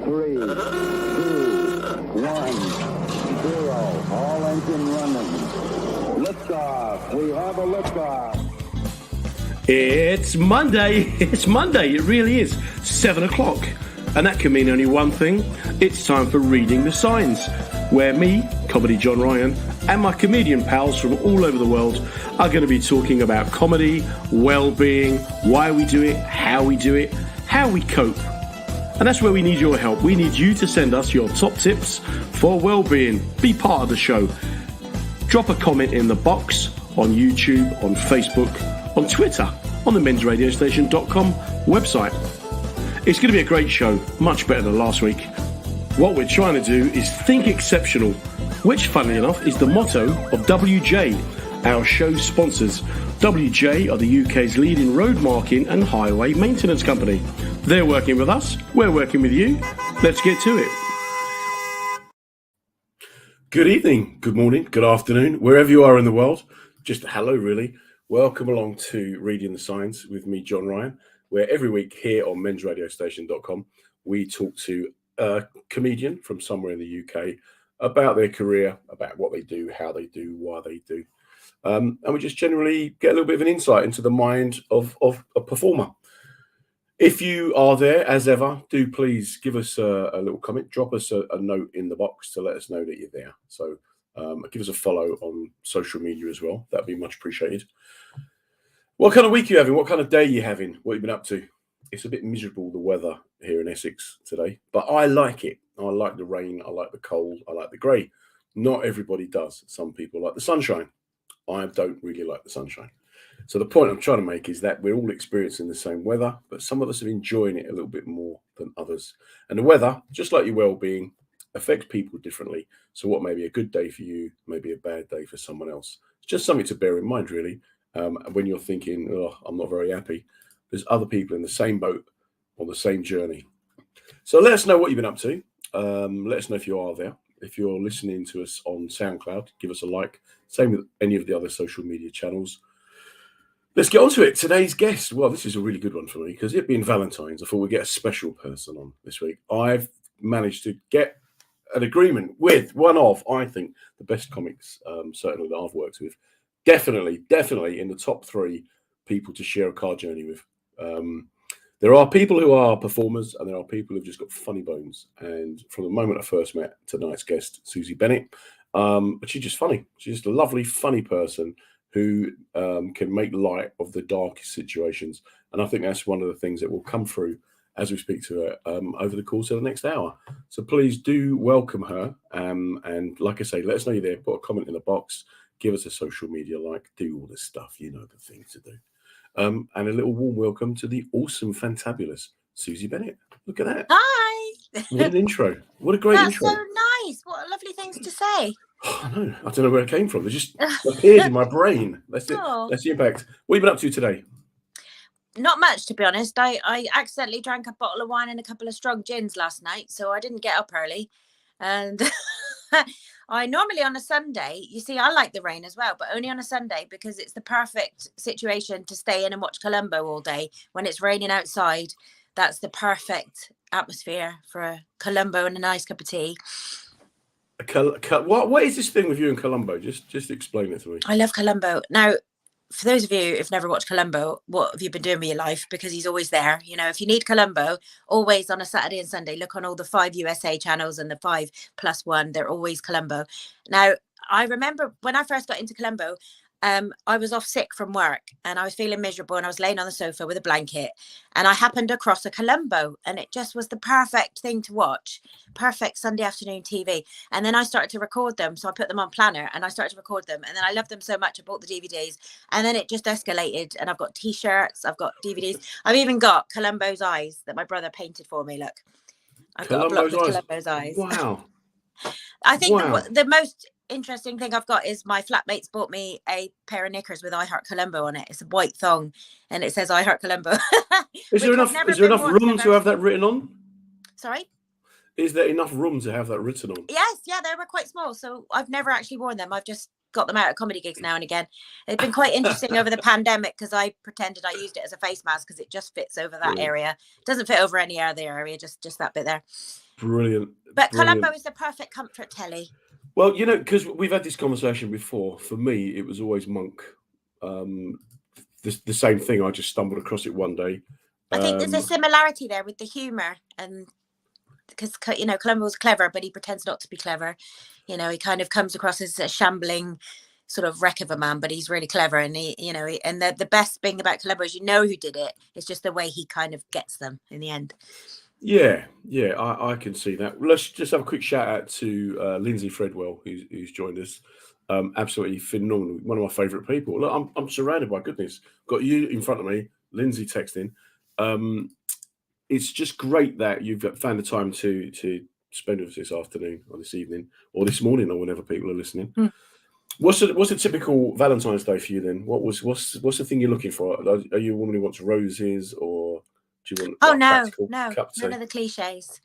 3, 2, 1, 0. All engine running. Liftoff. We have a liftoff. It's Monday. It's Monday. It really is. 7 o'clock. And that can mean only one thing. It's time for Reading the Signs, where me, Comedy John Ryan, and my comedian pals from all over the world are going to be talking about comedy, well-being, why we do it, how we cope. And that's where we need your help. We need you to send us your top tips for well-being. Be part of the show. Drop a comment in the box on YouTube, on Facebook, on Twitter, on the mensradiostation.com website. It's going to be a great show, much better than last week. What we're trying to do is think exceptional, which, funnily enough, is the motto of WJ, our show sponsors. WJ are the UK's leading road marking and highway maintenance company. They're working with us, we're working with you. Let's get to it. Good evening, good morning, good afternoon, wherever you are in the world. Just hello, really. Welcome along to Reading the Signs with me, John Ryan, where every week here on mensradiostation.com, we talk to a comedian from somewhere in the UK about their career, about what they do, how they do, why they do. And we just generally get a little bit of an insight into the mind of a performer. If you are there, as ever, do please give us a little comment. Drop us a note in the box to let us know that you're there. So give us a follow on social media as well. That'd be much appreciated. What kind of week are you having? What kind of day are you having? What have you been up to? It's a bit miserable, the weather here in Essex today, but I like it. I like the rain. I like the cold. I like the grey. Not everybody does. Some people like the sunshine. I don't really like the sunshine. So the point I'm trying to make is that we're all experiencing the same weather, but some of us are enjoying it a little bit more than others. And the weather, just like your well-being, affects people differently. So what may be a good day for you may be a bad day for someone else. It's just something to bear in mind, really. When you're thinking, oh, I'm not very happy, there's other people in the same boat on the same journey. So let us know what you've been up to. Let us know if you are there. If you're listening to us on SoundCloud, give us a like. Same with any of the other social media channels. Let's get on to it. Today's guest, well, this is a really good one for me because it being Valentine's, I thought we'd get a special person on this week. I've managed to get an agreement with one of, I think, the best comics, certainly that I've worked with. Definitely in the top 3 people to share a car journey with. There are people who are performers and there are people who've just got funny bones. And from the moment I first met tonight's guest, Suzy Bennett, but she's just funny. She's just a lovely, funny person who can make light of the darkest situations. And I think that's one of the things that will come through as we speak to her over the course of the next hour. So please do welcome her. And like I say, let us know you're there. Put a comment in the box. Give us a social media like. Do all this stuff. You know the thing to do. And a little warm welcome to the awesome, fantabulous Suzy Bennett. Look at that. Hi. What an intro. What a great intro. That's so nice. What lovely things to say. I know. I don't know where it came from. It just appeared in my brain. That's it. Oh. That's the impact. What have you been up to today? Not much, to be honest. I accidentally drank a bottle of wine and a couple of strong gins last night, so I didn't get up early. And I normally on a Sunday, you see, I like the rain as well, but only on a Sunday because it's the perfect situation to stay in and watch Columbo all day. When it's raining outside, that's the perfect atmosphere for a Columbo and a nice cup of tea. What is this thing with you and Columbo? Just explain it to me. I love Columbo. Now, for those of you who've never watched Columbo, what have you been doing with your life? Because he's always there. You know, if you need Columbo, always on a Saturday and Sunday, look on all the 5 USA channels and the 5+1. They're always Columbo. Now, I remember when I first got into Columbo, I was off sick from work and I was feeling miserable and I was laying on the sofa with a blanket and I happened across a Columbo and it just was the perfect thing to watch. Perfect Sunday afternoon TV. And then I started to record them. So I put them on Planner and I started to record them. And then I loved them so much. I bought the DVDs and then it just escalated. And I've got T-shirts. I've got DVDs. I've even got Columbo's eyes that my brother painted for me. Look, I've got a block with Columbo's eyes. Wow. I think the most interesting thing I've got is my flatmates bought me a pair of knickers with I Heart Columbo on it. It's a white thong and it says I Heart Columbo. Is there enough room to have that written on? Sorry? Is there enough room to have that written on? Yes, yeah, they were quite small. So I've never actually worn them. I've just got them out at comedy gigs now and again. It's been quite interesting over the pandemic because I pretended I used it as a face mask because it just fits over that area. It doesn't fit over any other area, just that bit there. Brilliant. But Brilliant. Columbo is the perfect comfort telly. Well, because we've had this conversation before. For me, it was always Monk. The same thing. I just stumbled across it one day. I think there's a similarity there with the humour, and because Columbo's clever, but he pretends not to be clever. He kind of comes across as a shambling sort of wreck of a man, but he's really clever. And and the best thing about Columbo is who did it. It's just the way he kind of gets them in the end. Yeah, I can see that. Let's just have a quick shout out to Lindsay Fredwell, who's joined us. Absolutely phenomenal. One of my favourite people. Look, I'm surrounded by goodness. Got you in front of me, Lindsay texting. It's just great that you've found the time to spend with us this afternoon or this evening or this morning or whenever people are listening. What's a typical Valentine's Day for you then? What's the thing you're looking for? Are you a woman who wants roses, or do you want no, none of the cliches.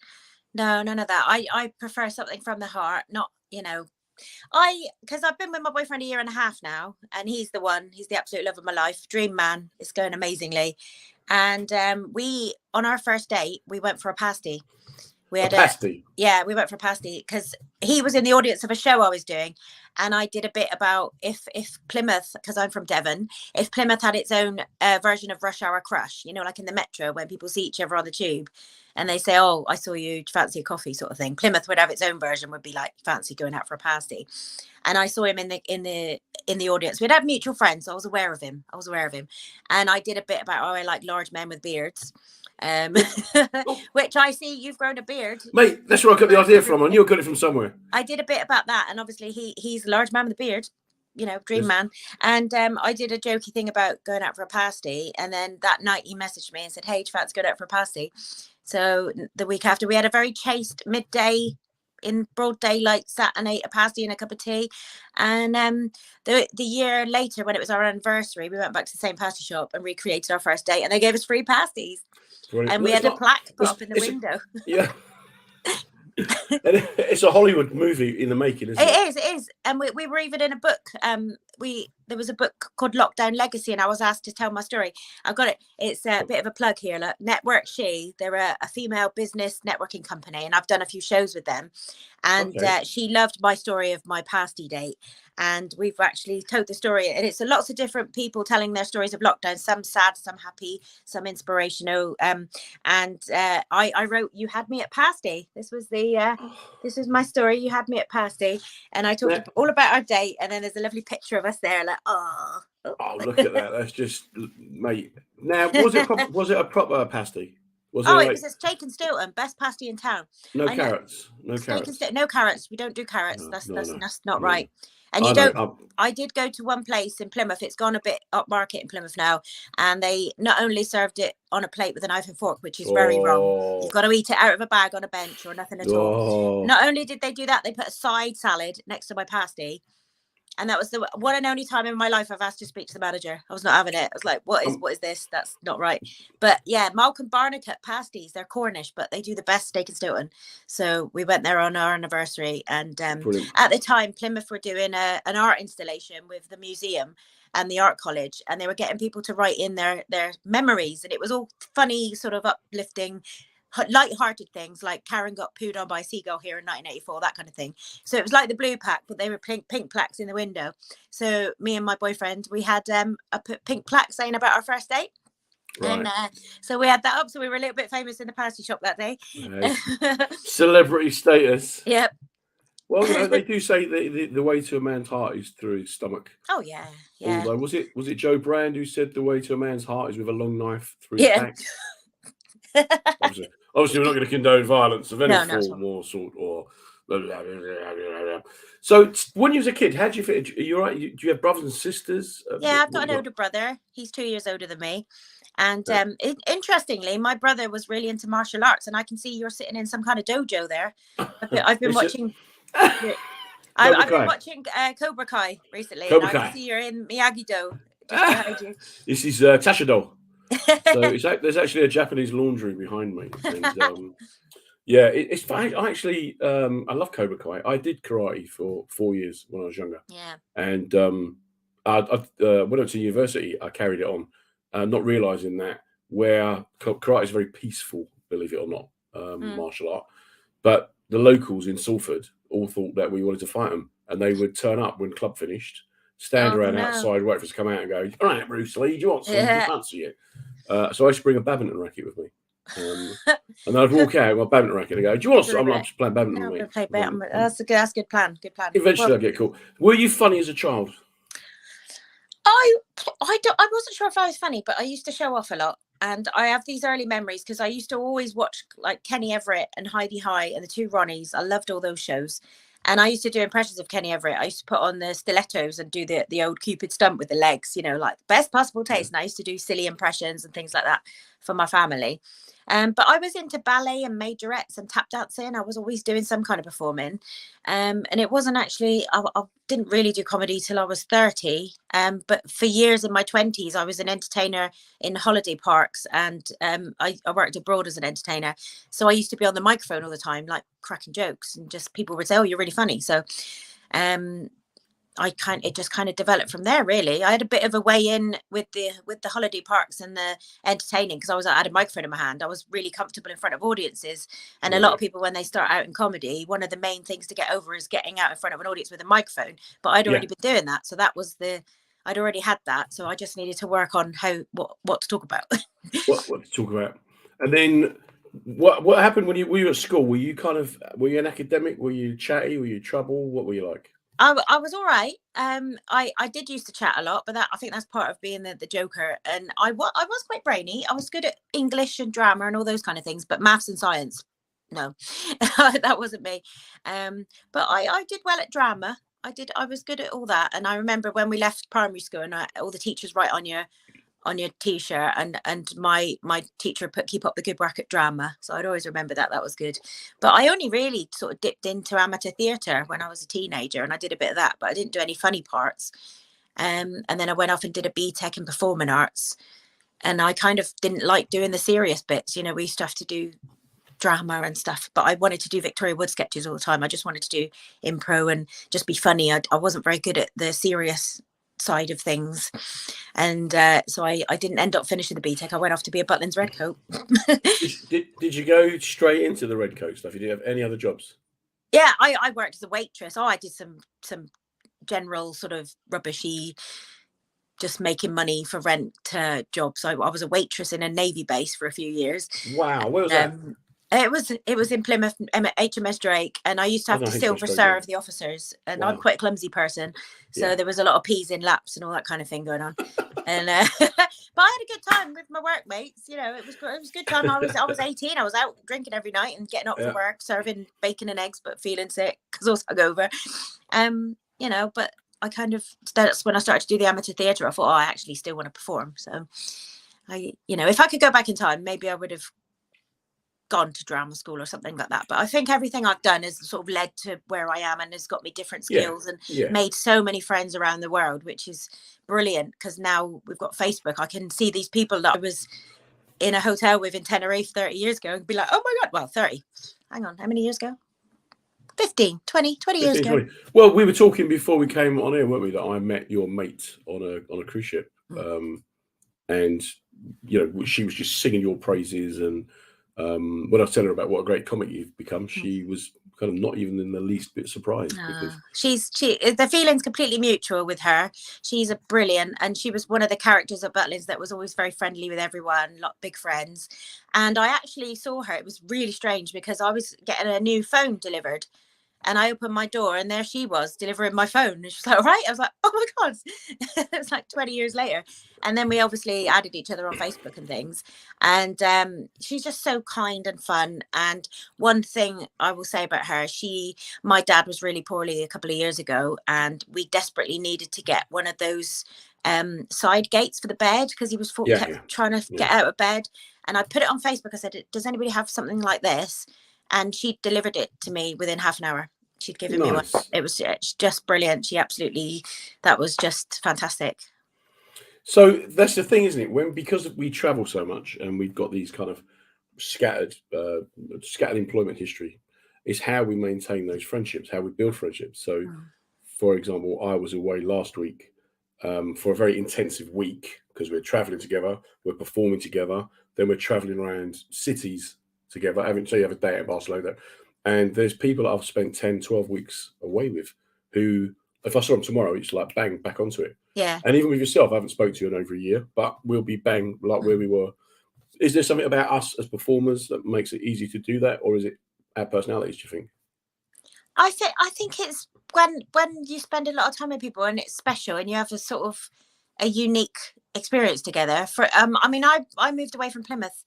No, none of that. I prefer something from the heart, not because I've been with my boyfriend 1.5 years now, and he's the absolute love of my life, dream man. It's going amazingly. And we, on our first date, we went for a pasty. We had we went for a pasty because he was in the audience of a show I was doing, and I did a bit about if Plymouth, because I'm from Devon, if Plymouth had its own version of Rush Hour Crush, like in the metro when people see each other on the tube and they say, "Oh, I saw you, fancy a coffee," sort of thing. Plymouth would have its own version, would be like, "Fancy going out for a pasty." And I saw him in the audience. We'd had mutual friends, so I was aware of him. And I did a bit about I like large men with beards. Which I see you've grown a beard, mate. That's where I got the idea from. I knew I got it from somewhere. I did a bit about that, and obviously he's a large man with a beard, dream man. And I did a jokey thing about going out for a pasty, and then that night he messaged me and said, "Hey, do you fancy going out for a pasty?" So the week after, we had a very chaste midday in broad daylight, sat and ate a pasty and a cup of tea. And the year later, when it was our anniversary, we went back to the same pasty shop and recreated our first date, and they gave us free pasties. Brilliant. And we had a plaque put up in the window. Yeah. And it's a Hollywood movie in the making, isn't it? It is. And we were even in a book. There was a book called Lockdown Legacy, and I was asked to tell my story. I've got it. It's a bit of a plug here. Look, Network She, they're a female business networking company, and I've done a few shows with them. And she loved my story of my pasty date. And we've actually told the story, and it's lots of different people telling their stories of lockdown, some sad, some happy, some inspirational. I wrote, "You had me at pasty." This was my story. You had me at pasty, and I talked all about our date. And then there's a lovely picture of us there, like, oh, look at that. That's just, mate. Now, was it a proper pasty? It was a steak and Stilton, best pasty in town. No carrots. No carrots. We don't do carrots. That's not right. And I did go to one place in Plymouth. It's gone a bit upmarket in Plymouth now. And they not only served it on a plate with a knife and fork, which is very wrong. You've got to eat it out of a bag on a bench or nothing at all. Not only did they do that, they put a side salad next to my pasty. And that was the one and only time in my life I've asked to speak to the manager. I was not having it. I was like, what is this? That's not right. But yeah, Malcolm Barnacut pasties, they're Cornish, but they do the best steak and Stilton. So we went there on our anniversary. And at the time, Plymouth were doing an art installation with the museum and the art college. And they were getting people to write in their memories. And it was all funny, sort of uplifting, light-hearted things like Karen got pooed on by a seagull here in 1984, that kind of thing. So it was like the blue pack, but they were pink plaques in the window. So me and my boyfriend, we had a pink plaque saying about our first date. Right. And so we had that up. So we were a little bit famous in the pasty shop that day. Celebrity status. Yep. Well, they do say the way to a man's heart is through his stomach. Oh yeah. Although, was it Joe Brand who said the way to a man's heart is with a long knife through his back? Obviously, we're not going to condone violence of any form or sort. Or so, when you was a kid, how did you fit? Are you right? Do you have brothers and sisters? Yeah, I've got an older brother. He's 2 years older than me. And interestingly, my brother was really into martial arts, and I can see you're sitting in some kind of dojo there. I've been watching. I've been watching Cobra Kai recently, and I can see you're in Miyagi-Do. Just behind you. This is Tashido. So there's actually a Japanese laundry behind me, and it's fine. I actually I love Cobra Kai. I did karate for 4 years when I was younger. Yeah, and I went up to university. I carried it on, not realizing that where karate is very peaceful, believe it or not, martial art. But the locals in Salford all thought that we wanted to fight them, and they would turn up when club finished, stand around outside, wait for us to come out and go, all right, Bruce Lee, do you want some? Yeah. Fancy you? So I used to bring a badminton racket with me. And then I'd walk out with my badminton racket and go, do you want some? I'm just playing badminton. No, Mate. I'm play badminton. That's a good plan. Good plan. Eventually, I'd get caught. Were you funny as a child? I wasn't sure if I was funny, but I used to show off a lot. And I have these early memories because I used to always watch like Kenny Everett and Heidi High and the two Ronnies. I loved all those shows. And I used to do impressions of Kenny Everett. I used to put on the stilettos and do the old Cupid stump with the legs, like best possible taste. And I used to do silly impressions and things like that for my family. But I was into ballet and majorettes and tap dancing. I was always doing some kind of performing. And it wasn't actually, I didn't really do comedy till I was 30. But for years in my 20s, I was an entertainer in holiday parks. And I worked abroad as an entertainer. So I used to be on the microphone all the time, like cracking jokes. And just people would say, oh, you're really funny. So it just kind of developed from there, really. I had a bit of a way in with the holiday parks and the entertaining because I had a microphone in my hand. I was really comfortable in front of audiences, and a lot of people, when they start out in comedy, one of the main things to get over is getting out in front of an audience with a microphone. But I'd already been doing that, so I'd already had that. So I just needed to work on what to talk about. what to talk about, and then what happened when you were at school? Were you an academic? Were you chatty? Were you trouble? What were you like? I was all right. I did used to chat a lot, but I think that's part of being the joker. And I was quite brainy. I was good at English and drama and all those kind of things, but maths and science, no, that wasn't me. But I did well at drama. I was good at all that. And I remember when we left primary school and all the teachers write on your t-shirt, and my teacher put keep up the good work at drama, so I'd always remember that was good. But I only really sort of dipped into amateur theatre when I was a teenager, and I did a bit of that, but I didn't do any funny parts. And then I went off and did a BTEC in performing arts, and I kind of didn't like doing the serious bits. We used to have to do drama and stuff, but I wanted to do Victoria Wood sketches all the time. I just wanted to do impro and just be funny. I wasn't very good at the serious side of things, and so I didn't end up finishing the BTEC. I went off to be a Butlins-Redcoat. Did you go straight into the Redcoat stuff? You didn't have any other jobs? Yeah, I worked as a waitress. I did some general sort of rubbishy, just making money for rent jobs. I was a waitress in a Navy base for a few years. Wow, where was that? It was in Plymouth, HMS Drake, and I used to have to silver serve the officers, and I'm quite a clumsy person, so there was a lot of peas in laps and all that kind of thing going on. And but I had a good time with my workmates. It was a good time. I was 18. I was out drinking every night and getting up for work, serving bacon and eggs, but feeling sick because I was hungover. But that's when I started to do the amateur theatre. I thought, I actually still want to perform. So if I could go back in time, maybe I would have gone to drama school or something like that. But I think everything I've done has sort of led to where I am, and has got me different skills and made so many friends around the world, which is brilliant, because now we've got Facebook. I can see these people that I was in a hotel with in Tenerife 30 years ago and be like, oh my God, well, 30. Hang on, how many years ago? 15, 20 years ago. 20. Well, we were talking before we came on here, weren't we, that I met your mate on a cruise ship. And she was just singing your praises, and when I was telling her about what a great comic you've become, she was kind of not even in the least bit surprised. Because the feeling's completely mutual with her. She's a brilliant, and she was one of the characters at Butlins that was always very friendly with everyone, big friends. And I actually saw her. It was really strange because I was getting a new phone delivered, and I opened my door, and there she was delivering my phone. And she was like, all right. I was like, oh my God. It was like 20 years later. And then we obviously added each other on Facebook and things. And she's just so kind and fun. And one thing I will say about her, my dad was really poorly a couple of years ago, and we desperately needed to get one of those side gates for the bed, because he was kept trying to get out of bed. And I put it on Facebook. I said, does anybody have something like this? And she delivered it to me within half an hour. She'd given me one. It was just brilliant. That was just fantastic. So that's the thing, isn't it? Because we travel so much and we've got these kind of scattered employment history, is how we maintain those friendships, how we build friendships. So, for example, I was away last week for a very intensive week, because we're traveling together, we're performing together, then we're traveling around cities together. So you have a day at Barcelona, And there's people that I've spent 10, 12 weeks away with who, if I saw them tomorrow, it's like bang, back onto it. Yeah. And even with yourself, I haven't spoken to you in over a year, but we'll be bang like where we were. Is there something about us as performers that makes it easy to do that, or is it our personalities, do you think? I think it's when you spend a lot of time with people and it's special and you have a sort of a unique experience together. For I mean, I moved away from Plymouth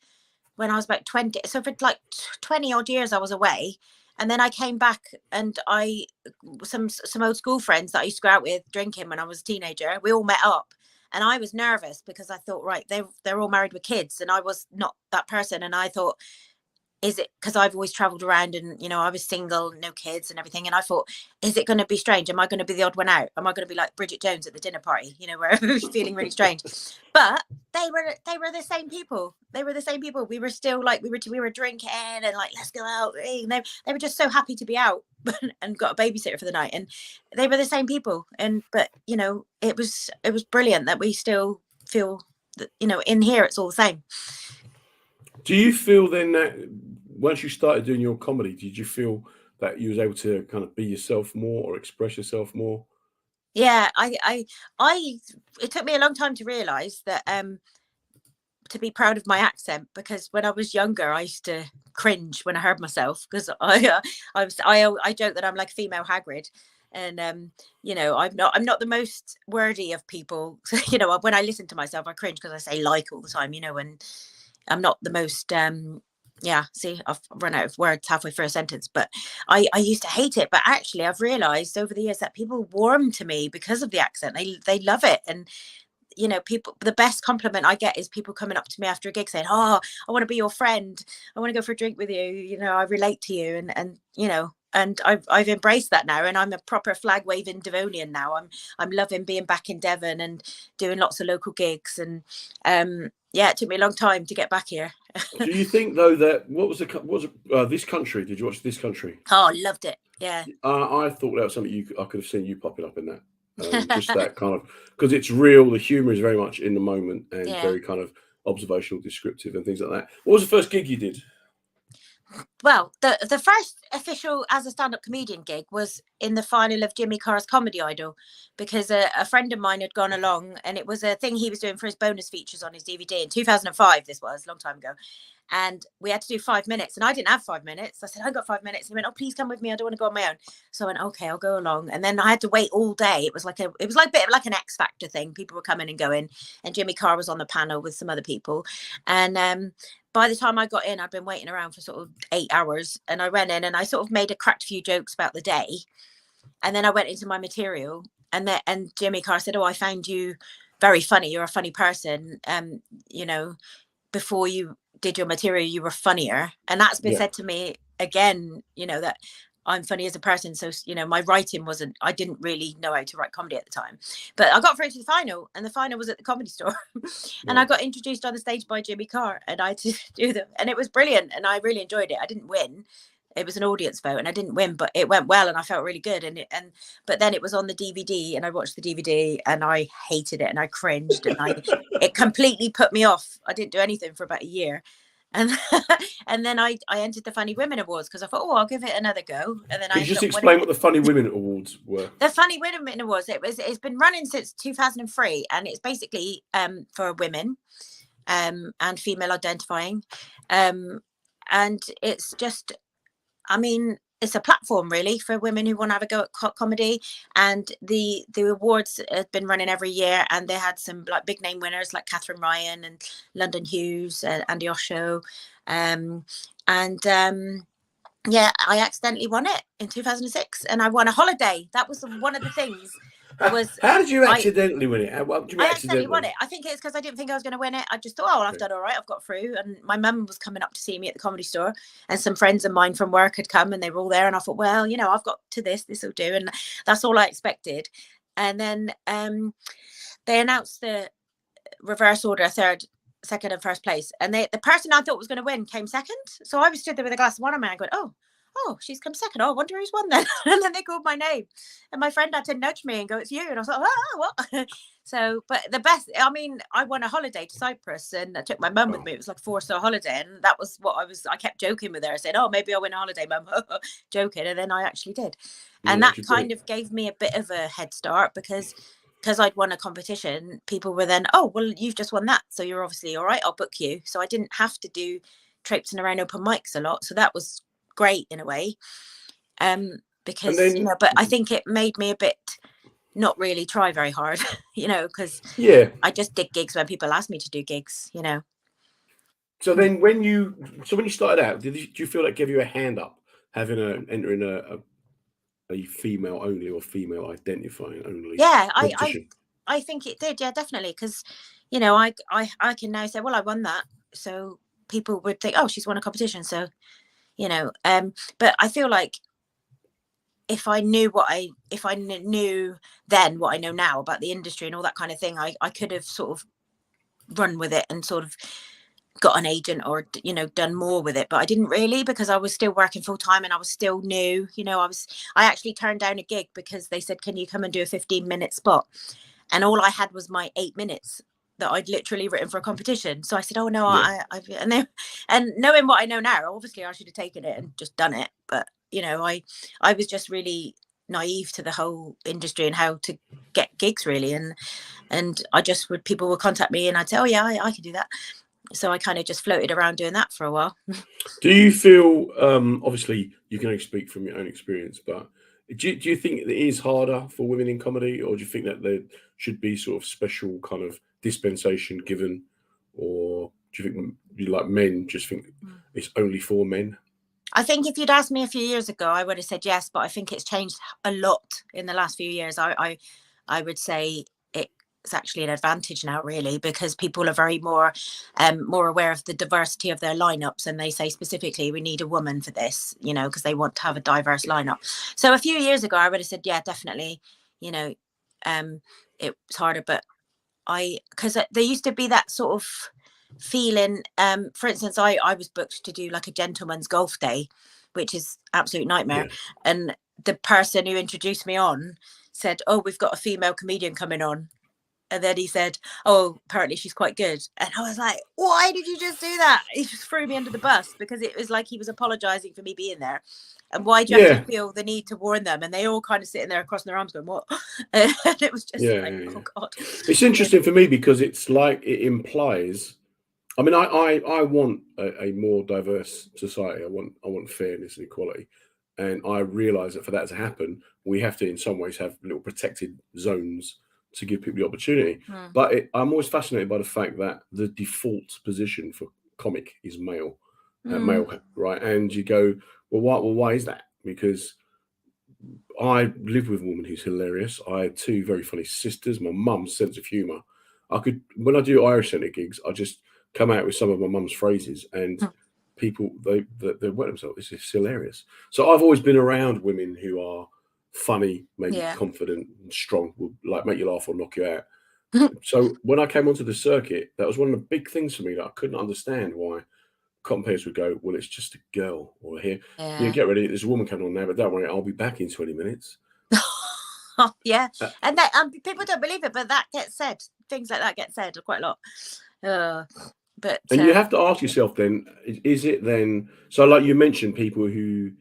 when I was about 20. So for like 20 odd years I was away. And then I came back and some old school friends that I used to go out with drinking when I was a teenager, we all met up. And I was nervous because I thought, right, they're all married with kids and I was not that person. And I thought, is it because I've always traveled around and, you know, I was single, no kids and everything. And I thought, is it going to be strange? Am I going to be the odd one out? Am I going to be like Bridget Jones at the dinner party, you know, where everyone's feeling really strange? But they were the same people. They were the same people. We were still like, we were drinking and like, let's go out. And they were just so happy to be out and got a babysitter for the night. And they were the same people. But, you know, it was brilliant that we still feel that, you know, in here, it's all the same. Do you feel then that once you started doing your comedy, did you feel that you was able to kind of be yourself more or express yourself more? Yeah, it took me a long time to realize that to be proud of my accent, because when I was younger I used to cringe when I heard myself because I joke that I'm like a female Hagrid. And you know, I'm not the most wordy of people. So, you know, when I listen to myself I cringe because I say like all the time, you know, and I'm not the most yeah, see, I've run out of words halfway through a sentence, but I used to hate it. But actually I've realized over the years that people warm to me because of the accent. They love it. And you know, people, the best compliment I get is people coming up to me after a gig saying, oh, I want to be your friend, I want to go for a drink with you, you know, I relate to you. And you know, and I've embraced that now, and I'm a proper flag waving Devonian now. I'm loving being back in Devon and doing lots of local gigs. And yeah, it took me a long time to get back here. Do you think though that what was This Country? Did you watch This Country? Oh, loved it. Yeah. I thought that was something I could have seen you popping up in that. Just that kind of, because it's real. The humor is very much in the moment and Yeah. very kind of observational, descriptive, and things like that. What was the first gig you did? Well, the first official as a stand-up comedian gig was in the final of Jimmy Carr's Comedy Idol, because a friend of mine had gone along, and it was a thing he was doing for his bonus features on his DVD in 2005. This was a long time ago. And we had to do 5 minutes, and I didn't have 5 minutes. I said, I got 5 minutes. He went, oh, please come with me. I don't want to go on my own. So I went, okay, I'll go along. And then I had to wait all day. It was like a bit of an X Factor thing. People were coming and going, and Jimmy Carr was on the panel with some other people. And by the time I got in, I'd been waiting around for sort of 8 hours, and I went in and I sort of cracked a few jokes about the day. And then I went into my material, and Jimmy Carr said, oh, I found you very funny. You're a funny person. You know, before you did your material, you were funnier. And that's been said to me again, you know, that I'm funny as a person. So, you know, my writing I didn't really know how to write comedy at the time, but I got through to the final, and the final was at the Comedy Store. And I got introduced on the stage by Jimmy Carr, and I had to do them, and it was brilliant. And I really enjoyed it. I didn't win. It was an audience vote, and I didn't win, but it went well, and I felt really good. But then it was on the DVD, and I watched the DVD, and I hated it, and I cringed, and it completely put me off. I didn't do anything for about a year. And and then I entered the Funny Women Awards because I thought, oh, I'll give it another go. And then Could you just explain what the Funny Women Awards were? The Funny Women Awards, it's been running since 2003, and it's basically for women and female identifying, and it's just, I mean, it's a platform really for women who want to have a go at comedy. And the awards have been running every year, and they had some like big name winners like Catherine Ryan and London Hughes, Andy Osho, yeah, I accidentally won it in 2006, and I won a holiday. That was one of the things. How did you accidentally win it? I accidentally won it. I think it's because I didn't think I was going to win it. I just thought, oh, well, I've done all right. I've got through. And my mum was coming up to see me at the Comedy Store, and some friends of mine from work had come, and they were all there. And I thought, well, you know, I've got to this will do. And that's all I expected. And then they announced the reverse order, third, second and first place. And the person I thought was going to win came second. So I was stood there with a glass of wine in my hand going, oh, oh, she's come second. Oh, I wonder who's won then. And then they called my name, and my friend had to nudge me and go, it's you. And I was like, what? So, but the best, I mean, I won a holiday to Cyprus, and I took my mum with me. It was like a 4-star holiday, and that was what I kept joking with her. I said, oh, maybe I'll win a holiday, mum. Joking. And then I actually did. And that kind of gave me a bit of a head start, because I'd won a competition. People were then, oh, well, you've just won that, so you're obviously all right, I'll book you. So I didn't have to do traipsing around open mics a lot. So that was great in a way. Because, then, but I think it made me a bit not really try very hard, because I just did gigs when people asked me to do gigs, So then when you started out, do you feel that gave you a hand up entering a female only or female identifying only? Yeah, I think it did. Yeah, definitely. Because, I can now say, well, I won that. So people would think, oh, she's won a competition. So, but I feel like if I knew then what I know now about the industry and all that kind of thing, I could have sort of run with it and sort of got an agent or, done more with it. But I didn't really, because I was still working full time and I was still new. I actually turned down a gig because they said, can you come and do a 15-minute spot? And all I had was my 8 minutes that I'd literally written for a competition. So I said, oh no, and knowing what I know now, obviously I should have taken it and just done it. But, I was just really naive to the whole industry and how to get gigs really. And people would contact me and I'd say, oh yeah, I can do that. So I kind of just floated around doing that for a while. Do you feel, obviously you can only speak from your own experience, but do you think it is harder for women in comedy, or do you think that there should be sort of special kind of dispensation given, or do you think like men just think it's only for men? I think if you'd asked me a few years ago, I would have said yes, but I think it's changed a lot in the last few years. I would say it's actually an advantage now, really, because people are very more aware of the diversity of their lineups, and they say specifically we need a woman for this, because they want to have a diverse lineup. So a few years ago I would have said yeah, definitely, it was harder, but because there used to be that sort of feeling, for instance, I was booked to do like a gentleman's golf day, which is absolute nightmare. And the person who introduced me on said, oh, we've got a female comedian coming on. And then he said, oh, apparently she's quite good. And I was like, why did you just do that? He just threw me under the bus, because it was like he was apologizing for me being there. And why do you have to feel the need to warn them? And they all kind of sitting there crossing their arms going, what? And it was just oh God. It's interesting for me because it's like it implies, I mean, I want a more diverse society. I want fairness and equality. And I realize that for that to happen, we have to in some ways have little protected zones to give people the opportunity. But I'm always fascinated by the fact that the default position for comic is male, right? And you go, well, why is that? Because I live with a woman who's hilarious. I had 2 very funny sisters. My mum's sense of humor. When I do Irish Centre gigs, I just come out with some of my mum's phrases, and people they wet themselves. This is hilarious. So I've always been around women who are funny, maybe confident and strong, will like make you laugh or knock you out. So when I came onto the circuit, that was one of the big things for me that I couldn't understand why companies would go, well, it's just a girl, or here, get ready, there's a woman coming on now, but don't worry, I'll be back in 20 minutes. And that people don't believe it, but that gets said. Things like that get said quite a lot. And you have to ask yourself then, is it then, so like you mentioned people who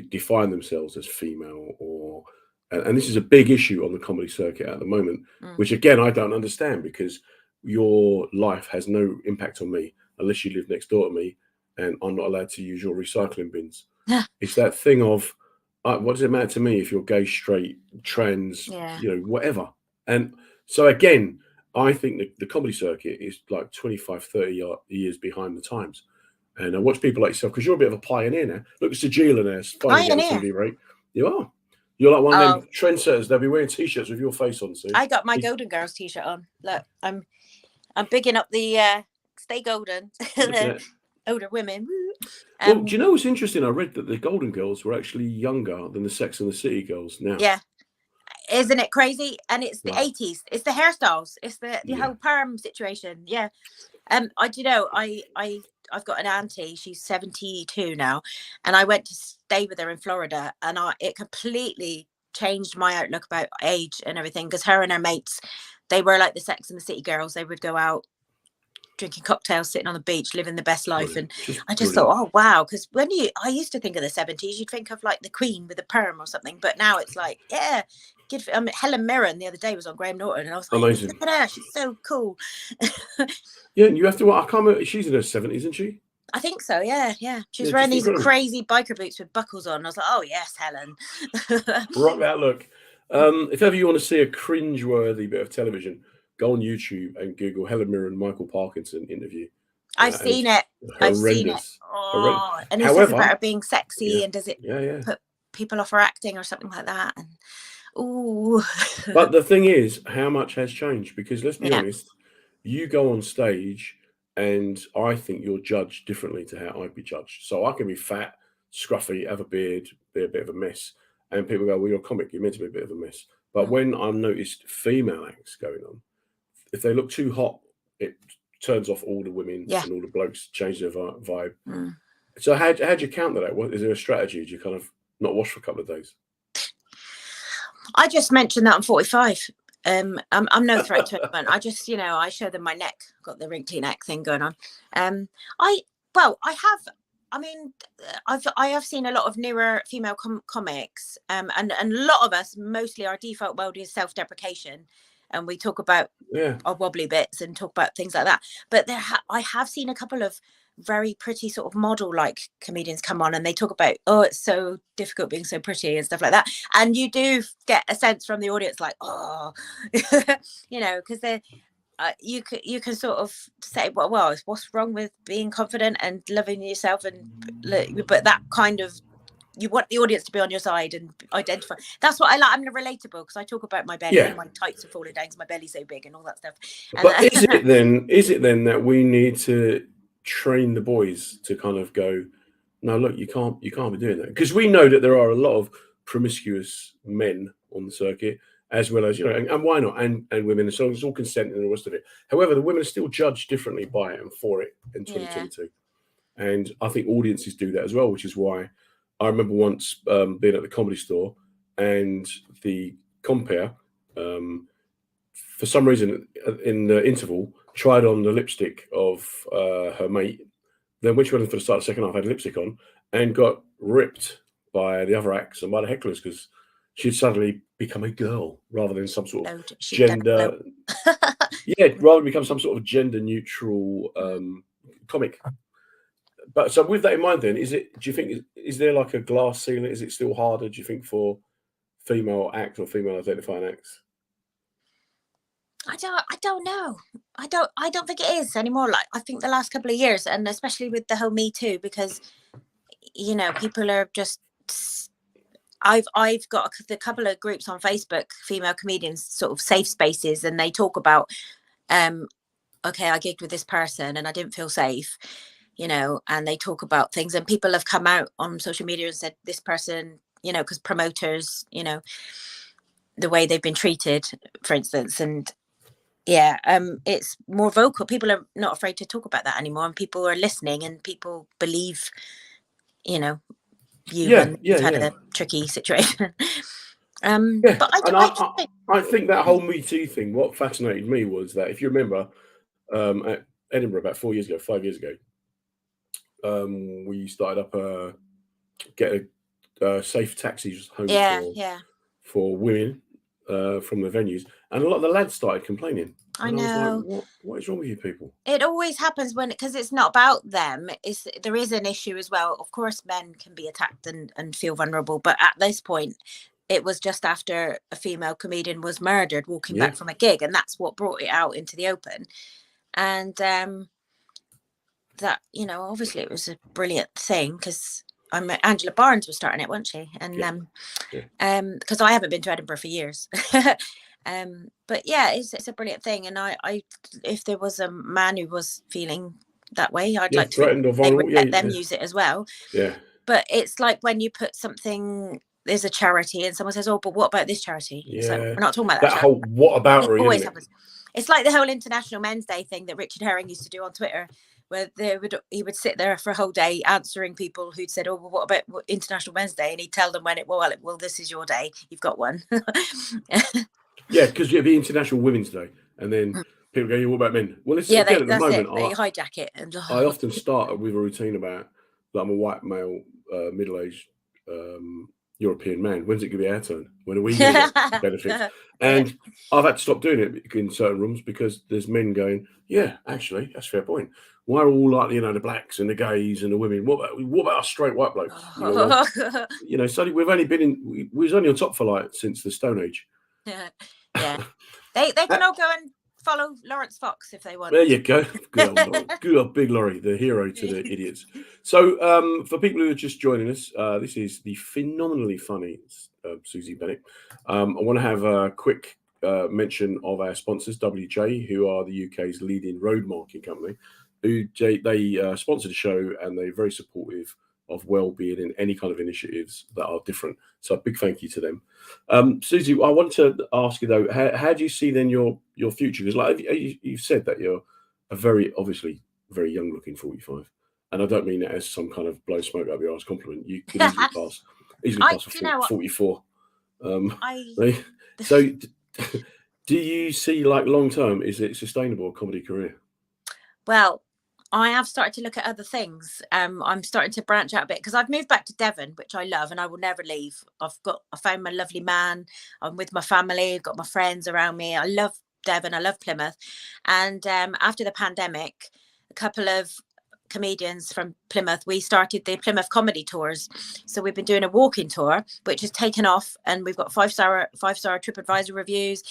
define themselves as female, or and this is a big issue on the comedy circuit at the moment, which again I don't understand, because your life has no impact on me unless you live next door to me and I'm not allowed to use your recycling bins. It's that thing of what does it matter to me if you're gay, straight, trans, whatever. And so again, I think the comedy circuit is like 25-30 years behind the times. And I watch people like yourself, because you're a bit of a pioneer now. Look, it's Sajila now. Finally on TV, right? You are. You're like one of them trendsetters. They'll be wearing T-shirts with your face on soon. I got my Golden Girls T-shirt on. Look, I'm bigging up the Stay Golden, the older women. Well, do you know what's interesting? I read that the Golden Girls were actually younger than the Sex and the City girls now. Yeah. Isn't it crazy? And it's the 80s. It's the hairstyles. It's the whole perm situation. Yeah. I I've got an auntie, she's 72 now, and I went to stay with her in Florida, and it completely changed my outlook about age and everything, because her and her mates, they were like the Sex and the City girls. They would go out drinking cocktails, sitting on the beach, living the best life. Brilliant. And I just thought, oh wow, because I used to think of the 70s, you'd think of like the Queen with a perm or something, but now it's like, yeah, Helen Mirren the other day was on Graham Norton, and I was like, amazing. Look at her, she's so cool. Yeah, and you have to. I can't remember. She's in her 70s, isn't she? I think so. Yeah. She's wearing these crazy biker boots with buckles on. I was like, oh yes, Helen. Rock that look. If ever you want to see a cringe-worthy bit of television, go on YouTube and Google Helen Mirren Michael Parkinson interview. I've seen it. Horrendous. Oh, and he says about her being sexy, and does it put people off her acting or something like that? And ooh. But the thing is, how much has changed? Because let's be honest, you go on stage, and I think you're judged differently to how I'd be judged. So I can be fat, scruffy, have a beard, be a bit of a mess, and people go, "Well, you're a comic. You're meant to be a bit of a mess." But when I've noticed female acts going on, if they look too hot, it turns off all the women and all the blokes, change their vibe. So how do you counter that? Is there a strategy? Do you kind of not wash for a couple of days? I just mentioned that I'm 45. I'm no threat to anyone. I just, I show them my neck, got the wrinkly neck thing going on. I have seen a lot of newer female comics, and a lot of us, mostly our default mode is self-deprecation, and we talk about our wobbly bits and talk about things like that. But I have seen a couple of very pretty sort of model-like comedians come on, and they talk about, oh, it's so difficult being so pretty and stuff like that. And you do get a sense from the audience, like, oh, because they're. You can sort of say, well, what's wrong with being confident and loving yourself, but that kind of, you want the audience to be on your side and identify. That's what I like. I'm relatable because I talk about my belly and my tights are falling down because my belly's so big and all that stuff. But is it then that we need to train the boys to kind of go, no, look, you can't be doing that, because we know that there are a lot of promiscuous men on the circuit, as well as, and why not, and women, as long as it's all consent and the rest of it. However, the women are still judged differently by it and for it in 2022. And I think audiences do that as well, which is why I remember once being at the Comedy Store, and the compere, for some reason in the interval, tried on the lipstick of her mate. Then when she went in for the start of the second half, had lipstick on, and got ripped by the other acts and by the hecklers, because she'd suddenly become a girl rather than some sort of gender. Rather become some sort of gender neutral comic. But so with that in mind, then, do you think, is there like a glass ceiling? Is it still harder, do you think, for female acts or female identifying acts? I don't know. I don't think it is anymore. Like, I think the last couple of years, and especially with the whole Me Too, because people are just. I've got a couple of groups on Facebook, female comedians, sort of safe spaces, and they talk about, okay, I gigged with this person and I didn't feel safe, and they talk about things, and people have come out on social media and said this person, because promoters, the way they've been treated, for instance, and it's more vocal. People are not afraid to talk about that anymore, and people are listening, and people believe, when you've had a tricky situation. But I think that whole Me Too thing, what fascinated me was that, if you remember, at Edinburgh about 5 years ago, we started up get a safe taxis home for women from the venues, and a lot of the lads started complaining. I know. Was like, what is wrong with you people? It always happens because it's not about them. There is an issue as well. Of course, men can be attacked and feel vulnerable, but at this point, it was just after a female comedian was murdered walking back from a gig, and that's what brought it out into the open. And that, obviously it was a brilliant thing, because Angela Barnes was starting it, wasn't she? And because I haven't been to Edinburgh for years. But it's a brilliant thing, and I if there was a man who was feeling that way, I'd like to let them use it as well. But it's like when you put something, there's a charity, and someone says, oh, but what about this charity? It's like, we're not talking about that whole what about it always happens. It's like the whole International Men's Day thing that Richard Herring used to do on Twitter, where he would sit there for a whole day answering people who'd said, "Oh, well, what about International Wednesday?" And he'd tell them when well, this is your day. You've got one. Yeah, because it'd be International Women's Day, and then people go, "Yeah, what about men?" Well, it's Yeah, again at the that's moment. it. They hijack it, and I often start with a routine about that I'm a white male, middle-aged European man. When's it going to be our turn? When are we going to get benefits? And I've had to stop doing it in certain rooms because there's men going, "Yeah, actually, that's a fair point. Why are all like the blacks and the gays and the women? What about us straight white blokes?" So we've only been we was only on top for like since the Stone Age. Yeah. They can all go and follow Lawrence Fox if they want. There you go. Good old Big Laurie, the hero to the idiots. So for people who are just joining us, this is the phenomenally funny Suzy Bennett. I want to have a quick mention of our sponsors, WJ, who are the UK's leading road marking company. They sponsor the show, and they're very supportive of well-being in any kind of initiatives that are different. So a big thank you to them. Suzy, I want to ask you though, how do you see then your future? Because like you've said that you're a very young looking 45, and I don't mean that as some kind of blow smoke up your ass compliment. You could easily pass for 44. So do you see like long term, is it sustainable, a comedy career? Well, I have started to look at other things. I'm starting to branch out a bit because I've moved back to Devon, which I love, and I will never leave. I found my lovely man. I'm with my family. I've got my friends around me. I love Devon. I love Plymouth. And after the pandemic, a couple of comedians from Plymouth, we started the Plymouth comedy tours. So we've been doing a walking tour, which has taken off, and we've got five-star TripAdvisor reviews.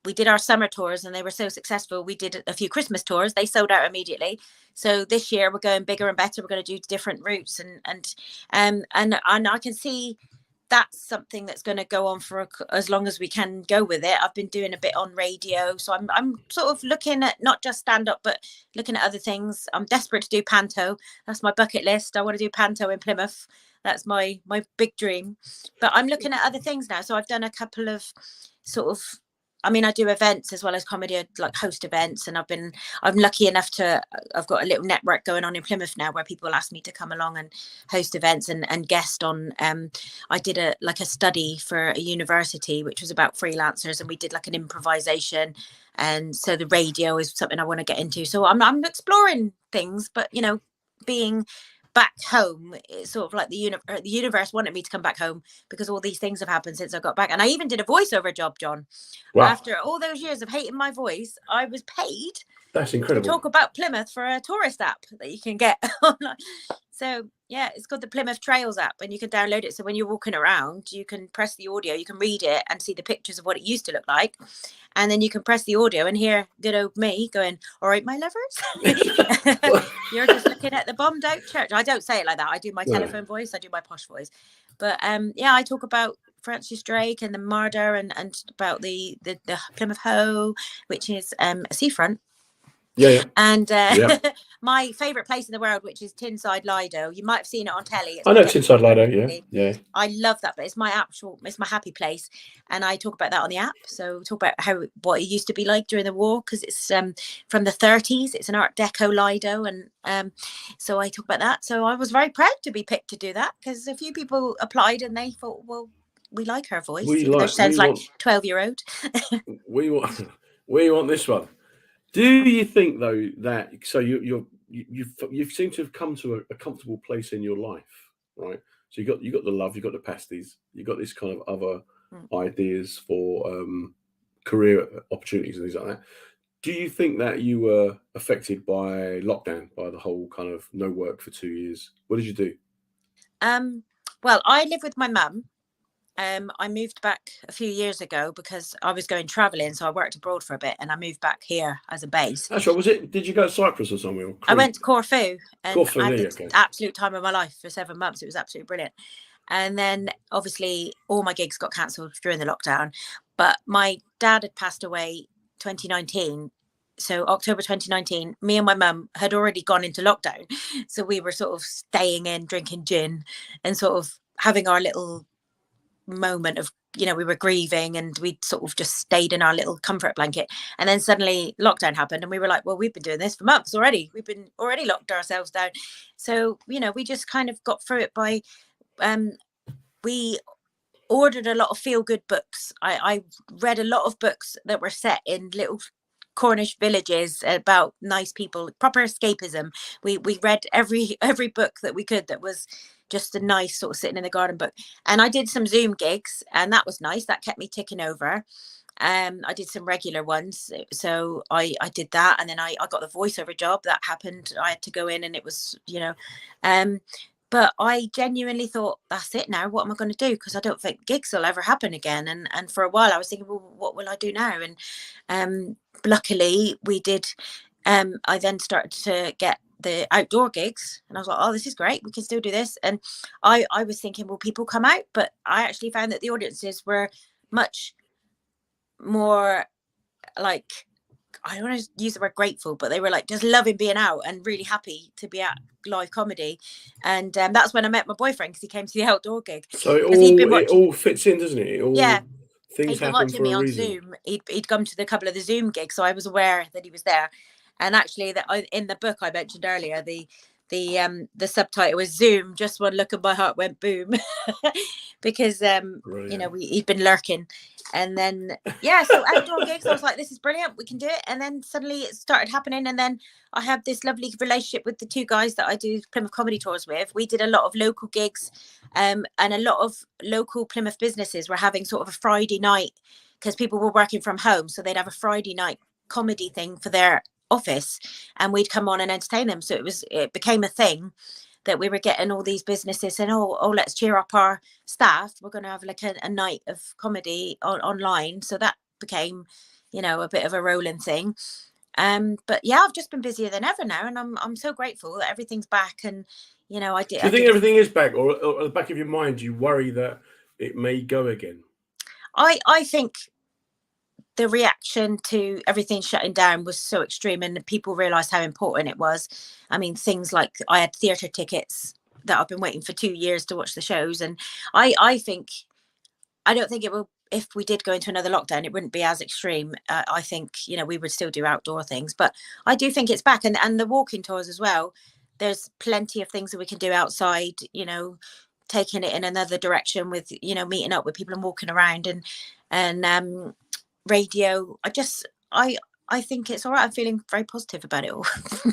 We did our summer tours and they were so successful. We did a few Christmas tours. They sold out immediately. So this year we're going bigger and better. We're going to do different routes and I can see that's something that's going to go on for as long as we can go with it. I've been doing a bit on radio. So I'm sort of looking at not just stand up, but looking at other things. I'm desperate to do panto. That's my bucket list. I want to do panto in Plymouth. That's my big dream. But I'm looking at other things now. So I've done a couple of I do events as well as comedy, like host events, and I'm lucky enough I've got a little network going on in Plymouth now where people ask me to come along and host events and guest on. I did a study for a university, which was about freelancers, and we did like an improvisation. And so the radio is something I want to get into. So I'm exploring things, but being back home, it's sort of like the universe wanted me to come back home because all these things have happened since I got back. And I even did a voiceover job, John. Wow. After all those years of hating my voice, I was paid. That's incredible. To talk about Plymouth for a tourist app that you can get online. So yeah, it's called the Plymouth Trails app, and you can download it. So when you're walking around, you can press the audio, you can read it and see the pictures of what it used to look like. And then you can press the audio and hear good old me going, "All right, my lovers." You're just looking at the bombed out church. I don't say it like that. I do my telephone voice. I do my posh voice. But I talk about Francis Drake and the murder and about the Plymouth Hoe, which is a seafront. Yeah. And my favourite place in the world, which is Tinside Lido. You might have seen it on telly. I know Tinside Lido, yeah. I love that, but it's my happy place. And I talk about that on the app. So talk about what it used to be like during the war, because it's from the 30s. It's an Art Deco Lido. And so I talk about that. So I was very proud to be picked to do that, because a few people applied and they thought, well, we like her voice. She sounds like 12-year-old. we want this one. Do you think though that you seem to have come to a comfortable place in your life, right? So you got the love, you got the pasties, you got this kind of other ideas for career opportunities and things like that. Do you think that you were affected by lockdown, by the whole kind of no work for 2 years? What did you do? Well, I live with my mum. I moved back a few years ago because I was going travelling, so I worked abroad for a bit, and I moved back here as a base. That's right. Did you go to Cyprus or somewhere? I went to Corfu, and I had the absolute time of my life for 7 months. It was absolutely brilliant. And then obviously all my gigs got cancelled during the lockdown, but my dad had passed away 2019. So October 2019, me and my mum had already gone into lockdown. So we were sort of staying in, drinking gin and sort of having our little moment of, you know, we were grieving and we sort of just stayed in our little comfort blanket. And then suddenly lockdown happened and we were like, well, we've been doing this for months already. We've been already locked ourselves down. So, you know, we just kind of got through it by, we ordered a lot of feel-good books. I read a lot of books that were set in little Cornish villages about nice people, proper escapism. We read every book that we could that was just a nice sort of sitting in the garden book. And I did some Zoom gigs and that was nice. That kept me ticking over. I did some regular ones. So I did that. And then I got the voiceover job that happened. I had to go in and it was, you know, but I genuinely thought, that's it now. What am I going to do? Because I don't think gigs will ever happen again. And for a while I was thinking, well, what will I do now? And luckily we did. I then started to get the outdoor gigs and I was like, oh, this is great. We can still do this. And I was thinking, will people come out? But I actually found that the audiences were much more like, I don't want to use the word grateful, but they were like just loving being out and really happy to be at live comedy. And that's when I met my boyfriend, because he came to the outdoor gig. So it all fits in, doesn't it? It all, yeah, things he'd been happen watching for me a on reason. Zoom. He'd come to the couple of the Zoom gigs, so I was aware that he was there. And actually, that in the book I mentioned earlier, the subtitle was Zoom. Just one look and my heart went boom, because you know, he'd been lurking. And then so outdoor gigs, I was like, this is brilliant, we can do it. And then suddenly it started happening. And then I had this lovely relationship with the two guys that I do Plymouth comedy tours with. We did a lot of local gigs, and a lot of local Plymouth businesses were having sort of a Friday night, because people were working from home, so they'd have a Friday night comedy thing for their office and we'd come on and entertain them. So it became a thing that we were getting all these businesses saying, oh, let's cheer up our staff, we're going to have like a night of comedy online. So that became, you know, a bit of a rolling thing. But yeah, I've just been busier than ever now, and I'm so grateful that everything's back. And you know, Do you think everything is back, or at the back of your mind you worry that it may go again? I think the reaction to everything shutting down was so extreme, and people realised how important it was. I mean, things like I had theatre tickets that I've been waiting for 2 years to watch the shows, and I don't think it will. If we did go into another lockdown, it wouldn't be as extreme. I think, you know, we would still do outdoor things, but I do think it's back, and the walking tours as well. There's plenty of things that we can do outside, you know, taking it in another direction with, you know, meeting up with people and walking around, and radio. I think it's all right. I'm feeling very positive about it all.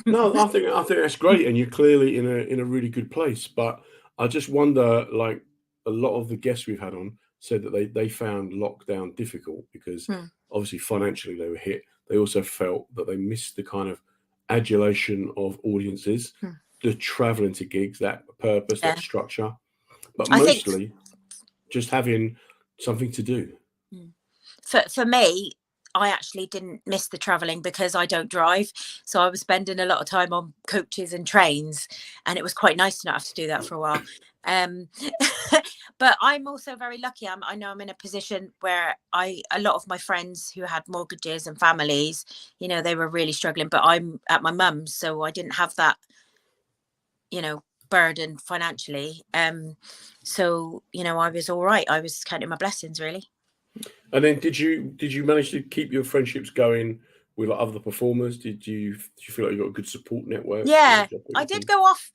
No, I think that's great, and you're clearly in a really good place. But I just wonder, like a lot of the guests we've had on said that they found lockdown difficult because obviously financially they were hit. They also felt that they missed the kind of adulation of audiences, the traveling to gigs, that purpose, that structure, but mostly just having something to do. For me, I actually didn't miss the traveling because I don't drive. So I was spending a lot of time on coaches and trains, and it was quite nice to not have to do that for a while. But I'm also very lucky. I know I'm in a position where a lot of my friends who had mortgages and families, you know, they were really struggling, but I'm at my mum's, so I didn't have that, you know, burden financially. So, you know, I was all right. I was counting my blessings, really. And then did you manage to keep your friendships going with like other performers? Did you feel like you got a good support network? Yeah, I did go off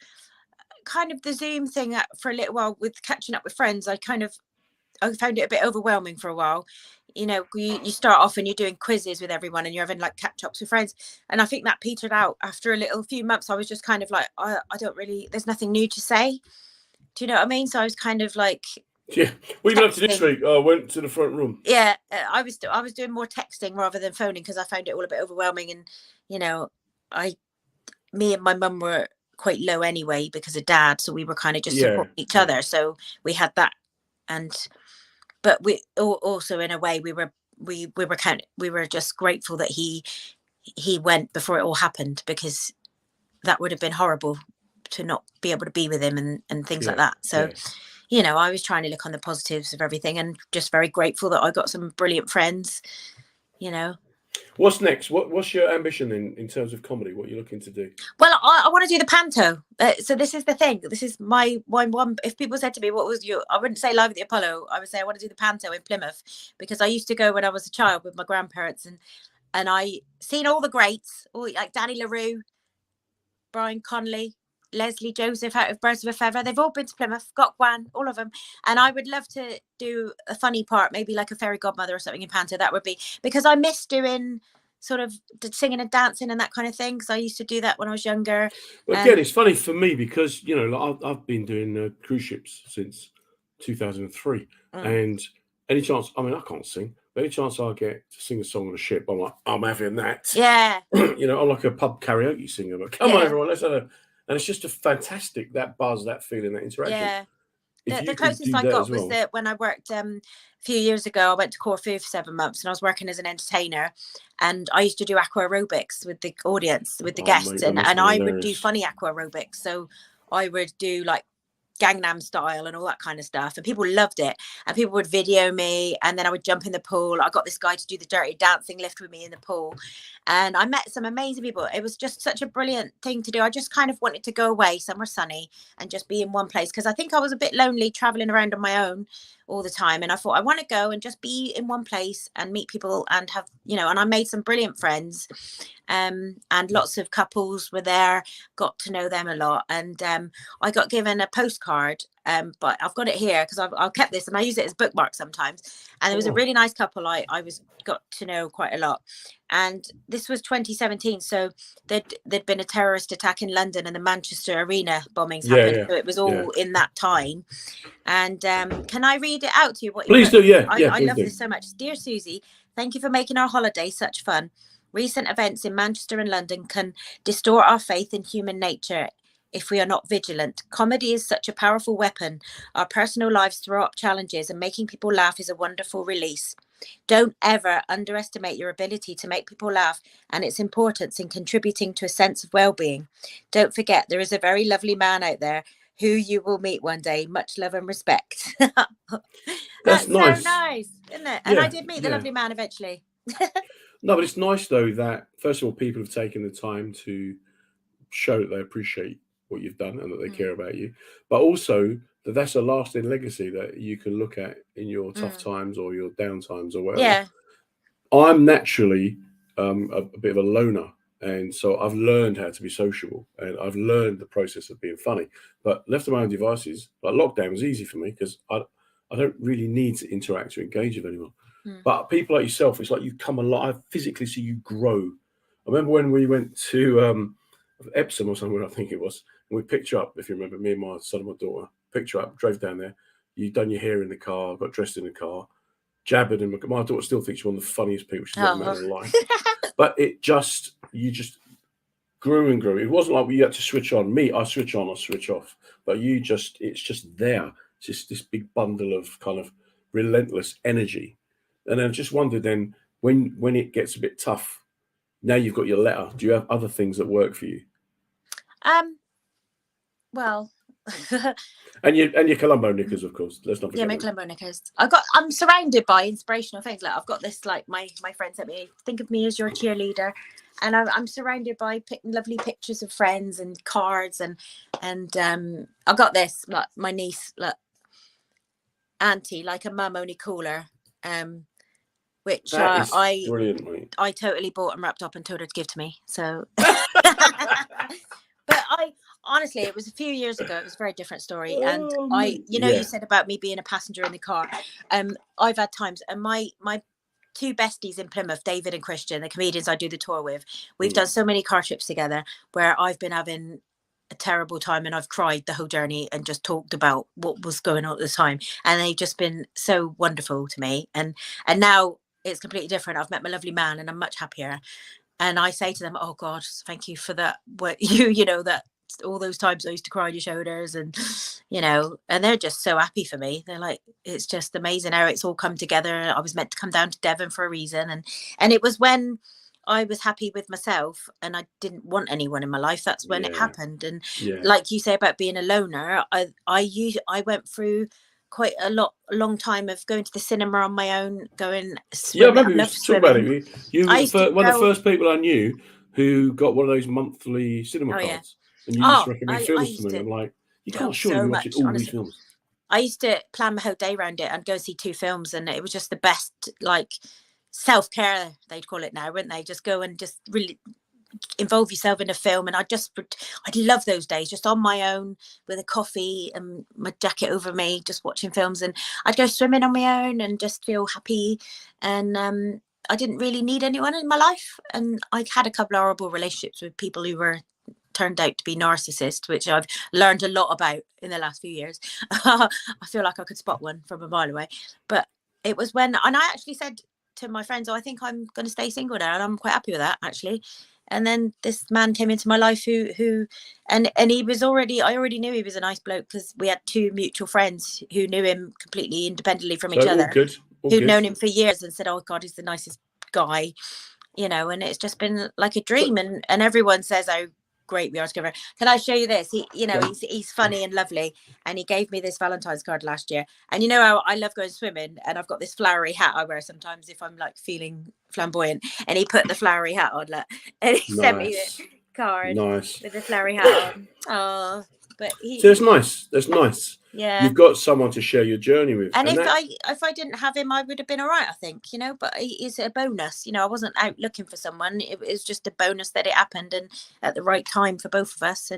kind of the Zoom thing for a little while with catching up with friends. I found it a bit overwhelming for a while. You know, you start off and you're doing quizzes with everyone and you're having like catch ups with friends. And I think that petered out after a few months. I was just kind of like, I don't really, there's nothing new to say. Do you know what I mean? So I was kind of like, yeah, what you been up to this week? I went to the front room. Yeah, I was doing more texting rather than phoning because I found it all a bit overwhelming. And you know, me and my mum were quite low anyway because of dad, so we were kind of just supporting each other. So we had that, but we also in a way we were just grateful that he went before it all happened, because that would have been horrible to not be able to be with him and things like that. So. You know, I was trying to look on the positives of everything and just very grateful that I got some brilliant friends, you know. What's next? What's your ambition in terms of comedy? What you're looking to do? Well, I want to do the panto. So this is the thing. This is my one. If people said to me, "What was your?" I wouldn't say Live at the Apollo. I would say I want to do the panto in Plymouth, because I used to go when I was a child with my grandparents, and I seen all the greats, all like Danny LaRue, Brian Connolly, Leslie Joseph out of Birds of a Feather. They've all been to Plymouth, got Gwan, all of them. And I would love to do a funny part, maybe like a fairy godmother or something in panto. That would be, because I miss doing sort of singing and dancing and that kind of thing, because I used to do that when I was younger. Well, again, it's funny for me because, you know, like I've been doing cruise ships since 2003, and any chance, I mean, I can't sing, but any chance I get to sing a song on a ship, I'm like, I'm having that. Yeah. You know, I'm like a pub karaoke singer, but come on, everyone, let's have a, and it's just a fantastic, that buzz, that feeling, that interaction. Yeah. The closest I got was that when I worked a few years ago, I went to Corfu for 7 months, and I was working as an entertainer, and I used to do aqua aerobics with the audience, with the guests, and I would do funny aqua aerobics. So I would do like Gangnam Style and all that kind of stuff, and people loved it, and people would video me, and then I would jump in the pool. I got this guy to do the dirty dancing lift with me in the pool, and I met some amazing people. It was just such a brilliant thing to do. I just kind of wanted to go away somewhere sunny and just be in one place, because I think I was a bit lonely traveling around on my own all the time, and I thought I want to go and just be in one place and meet people and have, you know, and I made some brilliant friends, and lots of couples were there, got to know them a lot, and I got given a postcard, but I've got it here because I've kept this and I use it as bookmark sometimes, and there was a really nice couple I got to know quite a lot, and this was 2017, so there'd been a terrorist attack in London and the Manchester Arena bombings happened, so it was all in that time. And can I read it out to you? Please do. I love this so much. Dear Susie, thank you for making our holiday such fun. Recent events in Manchester and London can distort our faith in human nature if we are not vigilant. Comedy is such a powerful weapon. Our personal lives throw up challenges, and making people laugh is a wonderful release. Don't ever underestimate your ability to make people laugh and its importance in contributing to a sense of well-being. Don't forget, there is a very lovely man out there who you will meet one day. Much love and respect. That's nice. So nice, isn't it? And I did meet the lovely man eventually. No, but it's nice though that, first of all, people have taken the time to show that they appreciate what you've done and that they care about you, but also that that's a lasting legacy that you can look at in your tough times or your down times or whatever. Yeah. I'm naturally a bit of a loner, and so I've learned how to be sociable, and I've learned the process of being funny. But left to my own devices, like lockdown was easy for me because I don't really need to interact or engage with anyone. But people like yourself, it's like you come alive. I physically see you grow. I remember when we went to Epsom or somewhere, I think it was, and we picked you up, if you remember, me and my son and my daughter picked you up, drove down there. You'd done your hair in the car, got dressed in the car, jabbered, and my daughter still thinks you're one of the funniest people she's ever met in her life. But you just grew and grew. It wasn't like you had to switch on. Me, I switch on or switch off. But it's just there. It's just this big bundle of kind of relentless energy. And I just wondered then, when it gets a bit tough, now you've got your letter, do you have other things that work for you? Well, and your Colombo knickers, of course. Let's not forget. Yeah, my Colombo knickers. I'm surrounded by inspirational things. Like I've got this, like my friend sent me, think of me as your cheerleader, and I'm surrounded by lovely pictures of friends and cards, and I got this, like my niece, like auntie, like a mum, only cooler, which brilliant, mate. I totally bought and wrapped up and told her to give to me. So, but honestly, it was a few years ago. It was a very different story. And you said about me being a passenger in the car. I've had times, and my two besties in Plymouth, David and Christian, the comedians I do the tour with, we've done so many car trips together where I've been having a terrible time and I've cried the whole journey and just talked about what was going on at the time. And they've just been so wonderful to me. And now it's completely different. I've met my lovely man and I'm much happier. And I say to them, oh God, thank you for that. What you know, that all those times I used to cry on your shoulders, and and they're just so happy for me. They're like, it's just amazing how it's all come together. I was meant to come down to Devon for a reason, and it was when I was happy with myself and I didn't want anyone in my life. That's when it happened. And like you say about being a loner, I went through quite a long time of going to the cinema on my own, going Yeah, I swimming. remember I you love talking about swimming. it. You I were used to one of the go- first people I knew who got one of those monthly cinema Oh yeah. cards, and you used to Oh, recommend I films to used me. to I'm like, you go can't surely so be watching much, all these honestly. films. I used to plan my whole day around it and go see 2 films, and it was just the best, like, self-care, they'd call it now, wouldn't they? Just go and just really involve yourself in a film. And I'd love those days, just on my own with a coffee and my jacket over me, just watching films. And I'd go swimming on my own and just feel happy. And I didn't really need anyone in my life. And I had a couple of horrible relationships with people who were turned out to be narcissists, which I've learned a lot about in the last few years. I feel like I could spot one from a mile away. But it was when, and I actually said to my friends, oh, I think I'm going to stay single now, and I'm quite happy with that, actually. And then this man came into my life and he was I already knew he was a nice bloke, because we had 2 mutual friends who knew him completely independently from each other, who'd known him for years, and said, oh God, he's the nicest guy, and it's just been like a dream. And everyone says how great we are together. Can I show you this? He's funny and lovely, and he gave me this Valentine's card last year. And you know how I love going swimming, and I've got this flowery hat I wear sometimes if I'm like feeling flamboyant, and he put the flowery hat on, look, and he sent me the card with the flowery hat on. Oh, but so it's nice. That's nice. Yeah, you've got someone to share your journey with. And if I didn't have him, I would have been all right, I think, but it's a bonus. I wasn't out looking for someone. It was just a bonus that it happened, and at the right time for both of us.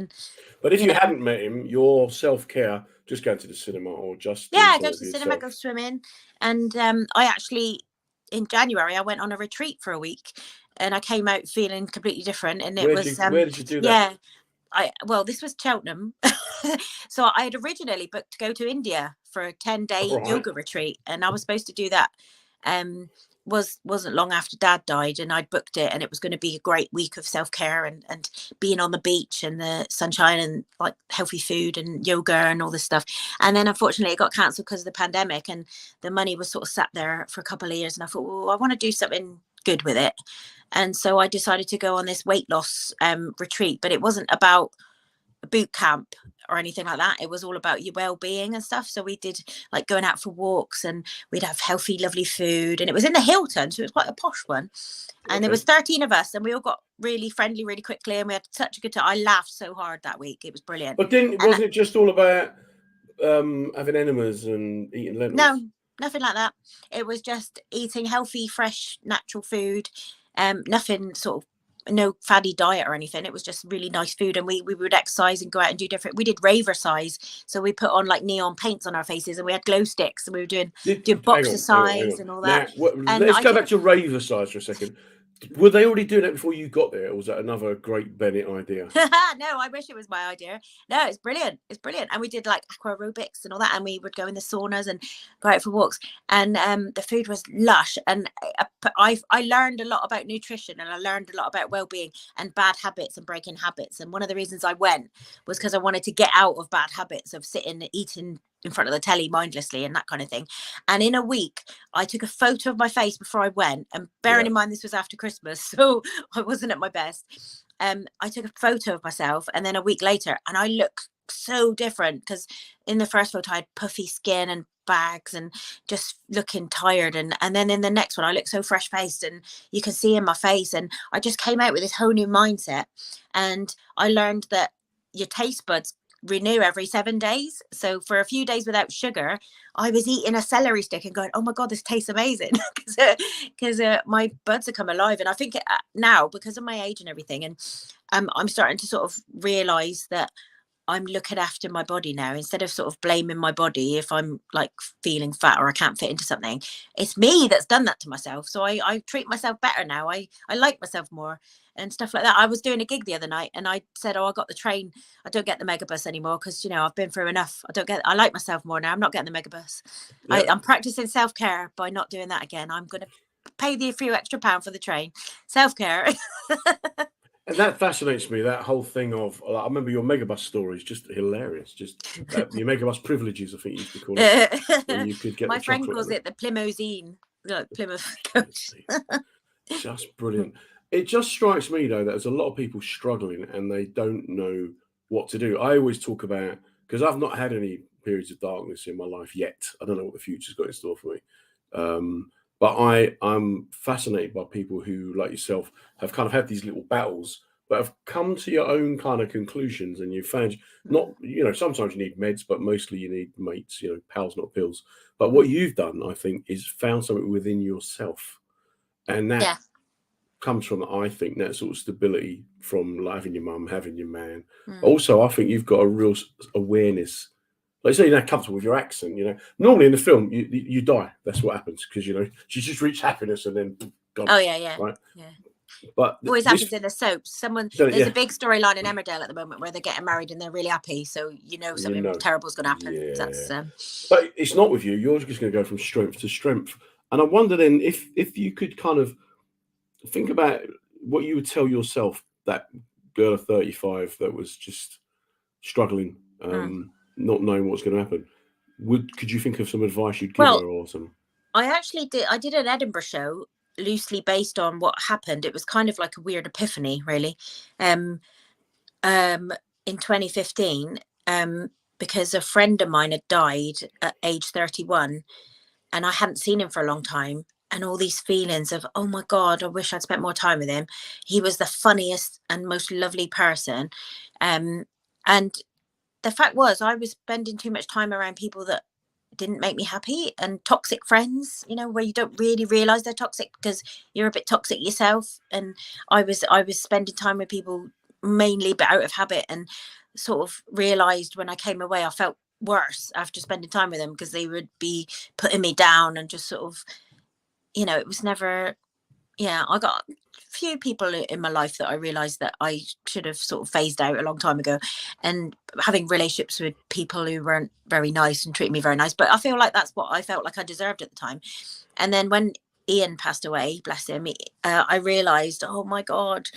But if you hadn't met him, your self-care, just going to the cinema or just go to the cinema, go swimming. And I actually, in January, I went on a retreat for a week, and I came out feeling completely different. And where did you do that? This was Cheltenham. So I had originally booked to go to India for a 10-day yoga retreat, and I was supposed to do that. Wasn't long after Dad died, and I'd booked it, and it was going to be a great week of self-care and being on the beach and the sunshine and like healthy food and yoga and all this stuff. And then unfortunately it got cancelled because of the pandemic, and the money was sort of sat there for a couple of years, and I thought, well, I want to do something good with it. And so I decided to go on this weight loss retreat, but it wasn't about a boot camp or anything like that. It was all about your well-being and stuff. So we did like going out for walks, and we'd have healthy, lovely food, and it was in the Hilton, so it was quite a posh one. And there was 13 of us, and we all got really friendly really quickly, and we had such a good time. I laughed so hard that week. It was brilliant. But wasn't it just all about having enemas and eating lentils? No, nothing like that. It was just eating healthy, fresh, natural food. Nothing sort of, no faddy diet or anything. It was just really nice food, and we would exercise and go out and do different. We did raver size, so we put on like neon paints on our faces, and we had glow sticks, and we were doing boxer size and all that. Now, let's go back to raver size for a second. Were they already doing it before you got there, or was that another great Bennett idea? No, I wish it was my idea. No, it's brilliant. It's brilliant. And we did like aqua aerobics and all that, and we would go in the saunas and go out for walks. And the food was lush. And I learned a lot about nutrition, and I learned a lot about well-being and bad habits and breaking habits. And one of the reasons I went was because I wanted to get out of bad habits of sitting and eating in front of the telly mindlessly and that kind of thing. And in a week, I took a photo of my face before I went, and bearing in mind this was after Christmas, so I wasn't at my best. I took a photo of myself, and then a week later, and I look so different, because in the first photo I had puffy skin and bags and just looking tired, and then in the next one I look so fresh faced, and you can see in my face. And I just came out with this whole new mindset, and I learned that your taste buds renew every 7 days. So for a few days without sugar, I was eating a celery stick and going, oh my God, this tastes amazing, because my buds have come alive. And I think now, because of my age and everything, and I'm starting to sort of realize that I'm looking after my body now, instead of sort of blaming my body if I'm like feeling fat or I can't fit into something. It's me that's done that to myself. So I treat myself better now. I like myself more and stuff like that. I was doing a gig the other night, and I said, oh, I got the train. I don't get the megabus anymore, because, I've been through enough. I like myself more now. I'm not getting the megabus. Yeah. I'm practicing self-care by not doing that again. I'm going to pay the few extra pound for the train. Self-care. And that fascinates me, that whole thing of, I remember your megabus story is just hilarious. Just your megabus privileges, I think you used to call it. When you could get my friend calls it the Plymouth, Plymouth coach. Just brilliant. It just strikes me, though, that there's a lot of people struggling and they don't know what to do. I always talk about because I've not had any periods of darkness in my life yet. I don't know what the future's got in store for me. But I'm fascinated by people who, like yourself, have kind of had these little battles, but have come to your own kind of conclusions, and you've found not, sometimes you need meds, but mostly you need mates, pals, not pills. But what you've done, I think, is found something within yourself, and that comes from, I think, that sort of stability from having your mum, having your man. Also, I think you've got a real awareness. Like, say you're not comfortable with your accent, Normally in the film, you die. That's what happens, because she's just reached happiness and then gone. Oh yeah, right. Yeah. But Always happens in the soaps. There's yeah. a big storyline in Emmerdale at the moment where they're getting married and they're really happy. So something terrible is going to happen. Yeah. That's But it's not with you. You're just going to go from strength to strength. And I wonder then if you could kind of think about what you would tell yourself, that girl of 35 that was just struggling, not knowing what's going to happen. Could you think of some advice you'd give her or something? I actually did. I did an Edinburgh show loosely based on what happened. It was kind of like a weird epiphany, really. In 2015, because a friend of mine had died at age 31, and I hadn't seen him for a long time. And all these feelings of, oh my God, I wish I'd spent more time with him. He was the funniest and most lovely person. And the fact was, I was spending too much time around people that didn't make me happy, and toxic friends, where you don't really realize they're toxic because you're a bit toxic yourself. And I was spending time with people mainly but out of habit, and sort of realized when I came away, I felt worse after spending time with them because they would be putting me down and just sort of, it was never, I got a few people in my life that I realized that I should have sort of phased out a long time ago, and having relationships with people who weren't very nice and treated me very nice. But I feel like that's what I felt like I deserved at the time. And then when Ian passed away, bless him, I realized, oh my God,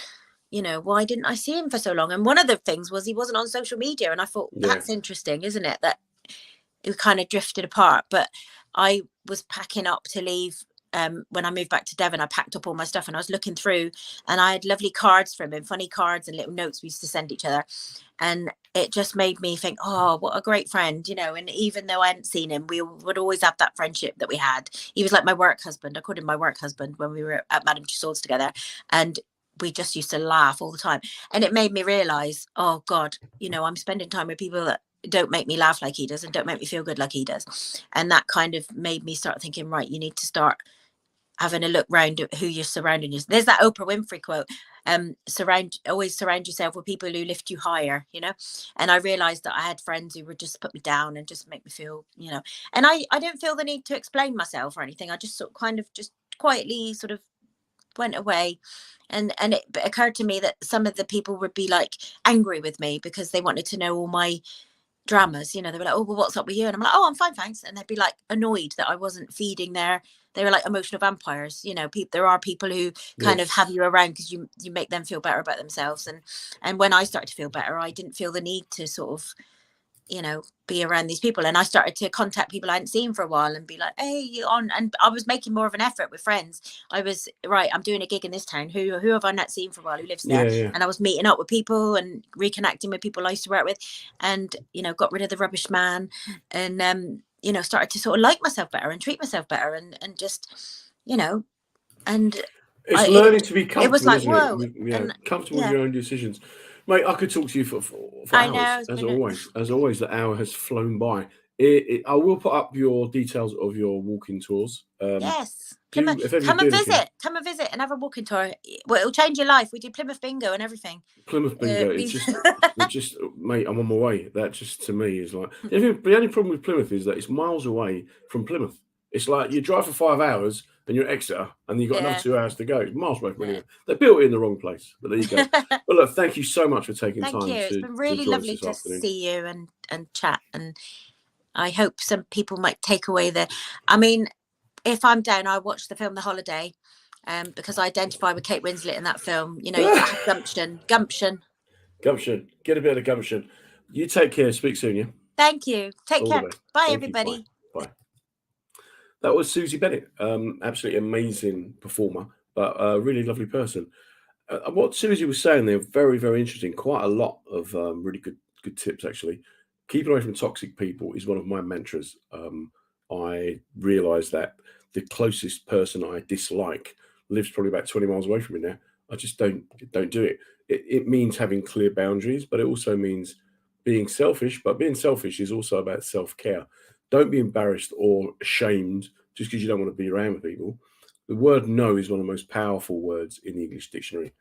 why didn't I see him for so long? And one of the things was he wasn't on social media. And I thought, that's interesting, isn't it? That it kind of drifted apart. But I was packing up to leave. When I moved back to Devon, I packed up all my stuff and I was looking through, and I had lovely cards from him, funny cards and little notes we used to send each other. And it just made me think, oh, what a great friend, And even though I hadn't seen him, we would always have that friendship that we had. He was like my work husband. I called him my work husband when we were at Madame Tussauds together. And we just used to laugh all the time. And it made me realize, oh God, I'm spending time with people that don't make me laugh like he does and don't make me feel good like he does. And that kind of made me start thinking, right, you need to start having a look round at who you're surrounding yourself. There's that Oprah Winfrey quote, always surround yourself with people who lift you higher, And I realized that I had friends who would just put me down and just make me feel, and I don't feel the need to explain myself or anything. I just sort of kind of just quietly sort of went away. And it occurred to me that some of the people would be like angry with me because they wanted to know all my dramas, they were like, oh, well, what's up with you? And I'm like, oh, I'm fine, thanks. And they'd be like annoyed that I wasn't feeding they were like emotional vampires. There are people who kind of have you around because you make them feel better about themselves. And when I started to feel better, I didn't feel the need to sort of, be around these people. And I started to contact people I hadn't seen for a while and be like, hey, you on? And I was making more of an effort with friends. I was, right, I'm doing a gig in this town. Who have I not seen for a while? Who lives there? Yeah. And I was meeting up with people and reconnecting with people I used to work with, and, got rid of the rubbish man, and, started to sort of like myself better and treat myself better and just, and it's learning to be comfortable. It was like, isn't whoa. It? Comfortable with your own decisions. Mate, I could talk to you for hours. As always, the hour has flown by. I will put up your details of your walking tours. Yes. Come and visit and have a walking tour. Well, it'll change your life. We do Plymouth bingo and everything. Plymouth bingo. It's just, mate, I'm on my way. That just to me is like, the only problem with Plymouth is that it's miles away from Plymouth. It's like you drive for 5 hours and you're at Exeter and you've got another 2 hours to go. It's miles away from anywhere. They built it in the wrong place, but there you go. But look, thank you so much for taking time. Thank you. It's been really lovely to see you and chat. And I hope some people might take away if I'm down, I watch the film The Holiday, because I identify with Kate Winslet in that film. You have gumption. Get a bit of gumption. You take care. Speak soon, yeah? Thank you. Take care. Bye, everybody. Bye. That was Suzy Bennett. Absolutely amazing performer, but a really lovely person. What Suzy was saying there, very, very interesting. Quite a lot of really good tips, actually. keeping away from toxic people is one of my mantras. I realise that the closest person I dislike lives probably about 20 miles away from me now. I just don't do it. It means having clear boundaries, but it also means being selfish. But being selfish is also about self-care. Don't be embarrassed or ashamed just because you don't want to be around with people. The word no is one of the most powerful words in the English dictionary.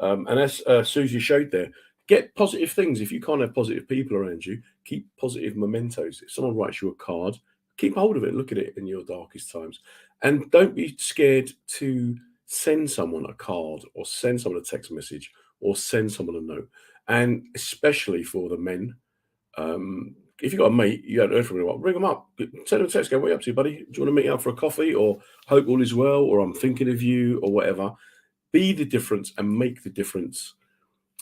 And as Suzy showed there, get positive things. If you can't have positive people around you, keep positive mementos. If someone writes you a card, keep hold of it, look at it in your darkest times. And don't be scared to send someone a card or send someone a text message or send someone a note. And especially for the men, if you've got a mate you haven't heard from in a while, ring them up. Send them a text, go, what are you up to, buddy? Do you want to meet up for a coffee? Or hope all is well, or I'm thinking of you, or whatever. Be the difference and make the difference.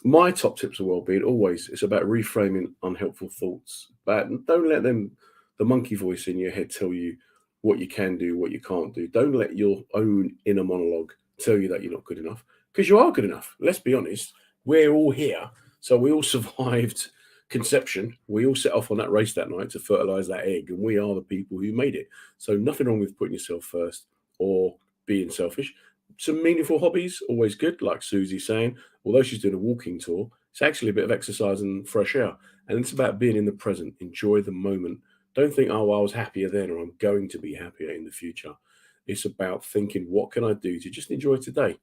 My top tips of well-being always is about reframing unhelpful thoughts. But don't let the monkey voice in your head tell you what you can do, what you can't do. Don't let your own inner monologue tell you that you're not good enough, because you are good enough. Let's be honest. We're all here. So we all survived conception. We all set off on that race that night to fertilize that egg, and we are the people who made it. So nothing wrong with putting yourself first or being selfish. Some meaningful hobbies, always good, like Suzy's saying. Although she's doing a walking tour, it's actually a bit of exercise and fresh air. And it's about being in the present. Enjoy the moment. Don't think, oh, well, I was happier then, or I'm going to be happier in the future. It's about thinking, what can I do to just enjoy today?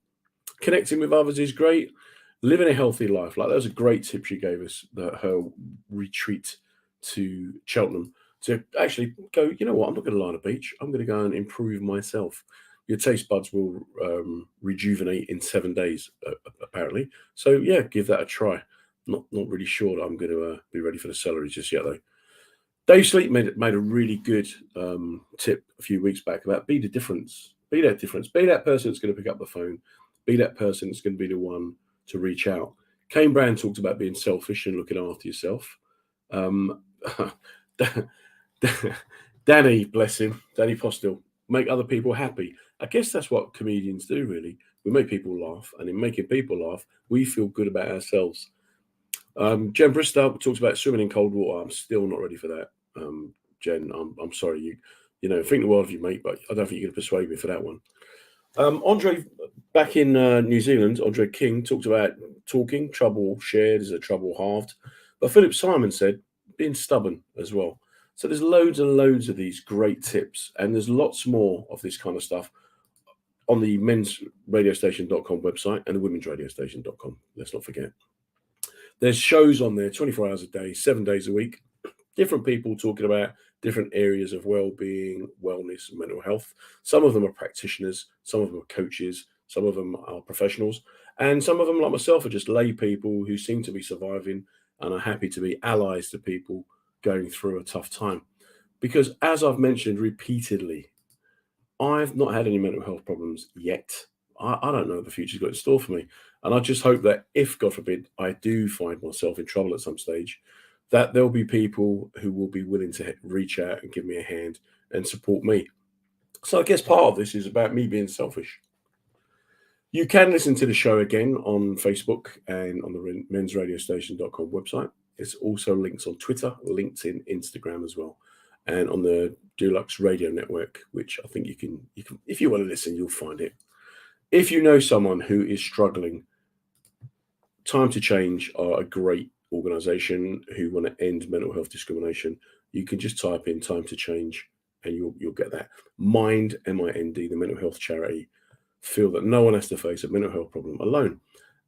Connecting with others is great. Living a healthy life. Like, that was a great tip she gave us, that her retreat to Cheltenham, to actually go, you know what, I'm not going to lie on a beach. I'm going to go and improve myself. Your taste buds will rejuvenate in 7 days, apparently. So, yeah, give that a try. Not really sure that I'm going to be ready for the celery just yet, though. Dave Sleep made a really good tip a few weeks back about be the difference. Be that difference. Be that person that's going to pick up the phone. Be that person that's going to be the one to reach out. Kane Brown talked about being selfish and looking after yourself. Danny, bless him, Danny Postel, make other people happy. I guess that's what comedians do, really. We make people laugh, and in making people laugh, we feel good about ourselves. Jen Bristow talks about swimming in cold water. I'm still not ready for that. Jen, I'm sorry. You know, think the world of you, mate, but I don't think you're going to persuade me for that one. Andre, back in New Zealand, Andre King talked about talking, trouble shared is a trouble halved. But Philip Simon said being stubborn as well. So there's loads and loads of these great tips, and there's lots more of this kind of stuff on the mensradiostation.com website and the womensradiostation.com. Let's not forget. There's shows on there 24 hours a day, 7 days a week. Different people talking about different areas of well-being, wellness, and mental health. Some of them are practitioners, some of them are coaches, some of them are professionals, and some of them, like myself, are just lay people who seem to be surviving and are happy to be allies to people going through a tough time. Because as I've mentioned repeatedly, I've not had any mental health problems yet. I don't know what the future's got in store for me. And I just hope that if, God forbid, I do find myself in trouble at some stage, that there'll be people who will be willing to reach out and give me a hand and support me. So I guess part of this is about me being selfish. You can listen to the show again on Facebook and on the mensradiostation.com website. It's also links on Twitter, LinkedIn, Instagram as well, and on the Deluxe Radio Network, which I think you can, if you want to listen, you'll find it. If you know someone who is struggling, Time to Change are a great organization who want to end mental health discrimination. You can just type in Time to Change and you'll get that. Mind, M-I-N-D, the mental health charity, feel that no one has to face a mental health problem alone.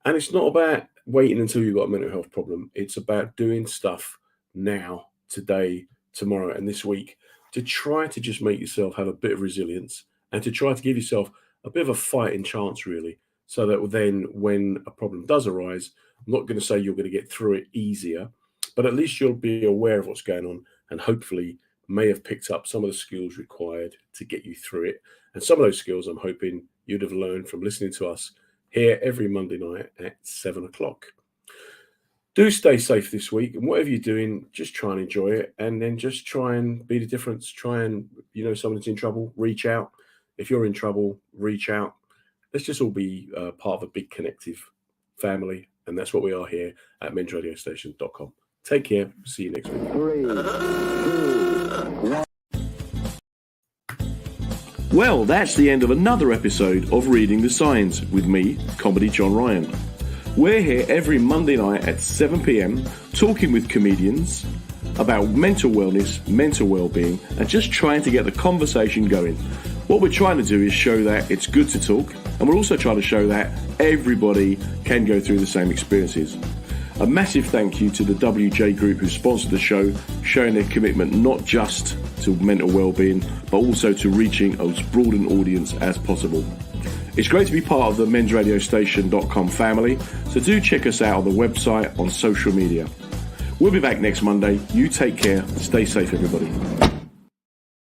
And it's not about waiting until you've got a mental health problem. It's about doing stuff now, today, tomorrow, and this week to try to just make yourself have a bit of resilience and to try to give yourself a bit of a fighting chance, really, so that then when a problem does arise, I'm not going to say you're going to get through it easier, but at least you'll be aware of what's going on and hopefully may have picked up some of the skills required to get you through it. And some of those skills I'm hoping you'd have learned from listening to us here every Monday night at 7 o'clock. Do stay safe this week, and whatever you're doing, just try and enjoy it, and then just try and be the difference. Try and, someone's in trouble, reach out. If you're in trouble, reach out. Let's just all be part of a big connective family, and that's what we are here at mensradiostation.com. Take care. See you next week. 3, 2, 1. Well, that's the end of another episode of Reading the Signs with me, Comedy John Ryan. We're here every Monday night at 7 p.m. talking with comedians about mental wellness, mental well-being, and just trying to get the conversation going. What we're trying to do is show that it's good to talk, and we're also trying to show that everybody can go through the same experiences. A massive thank you to the WJ Group who sponsored the show, showing their commitment not just to mental well-being, but also to reaching as broad an audience as possible. It's great to be part of the mensradiostation.com family, so do check us out on the website, on social media. We'll be back next Monday. You take care. Stay safe, everybody.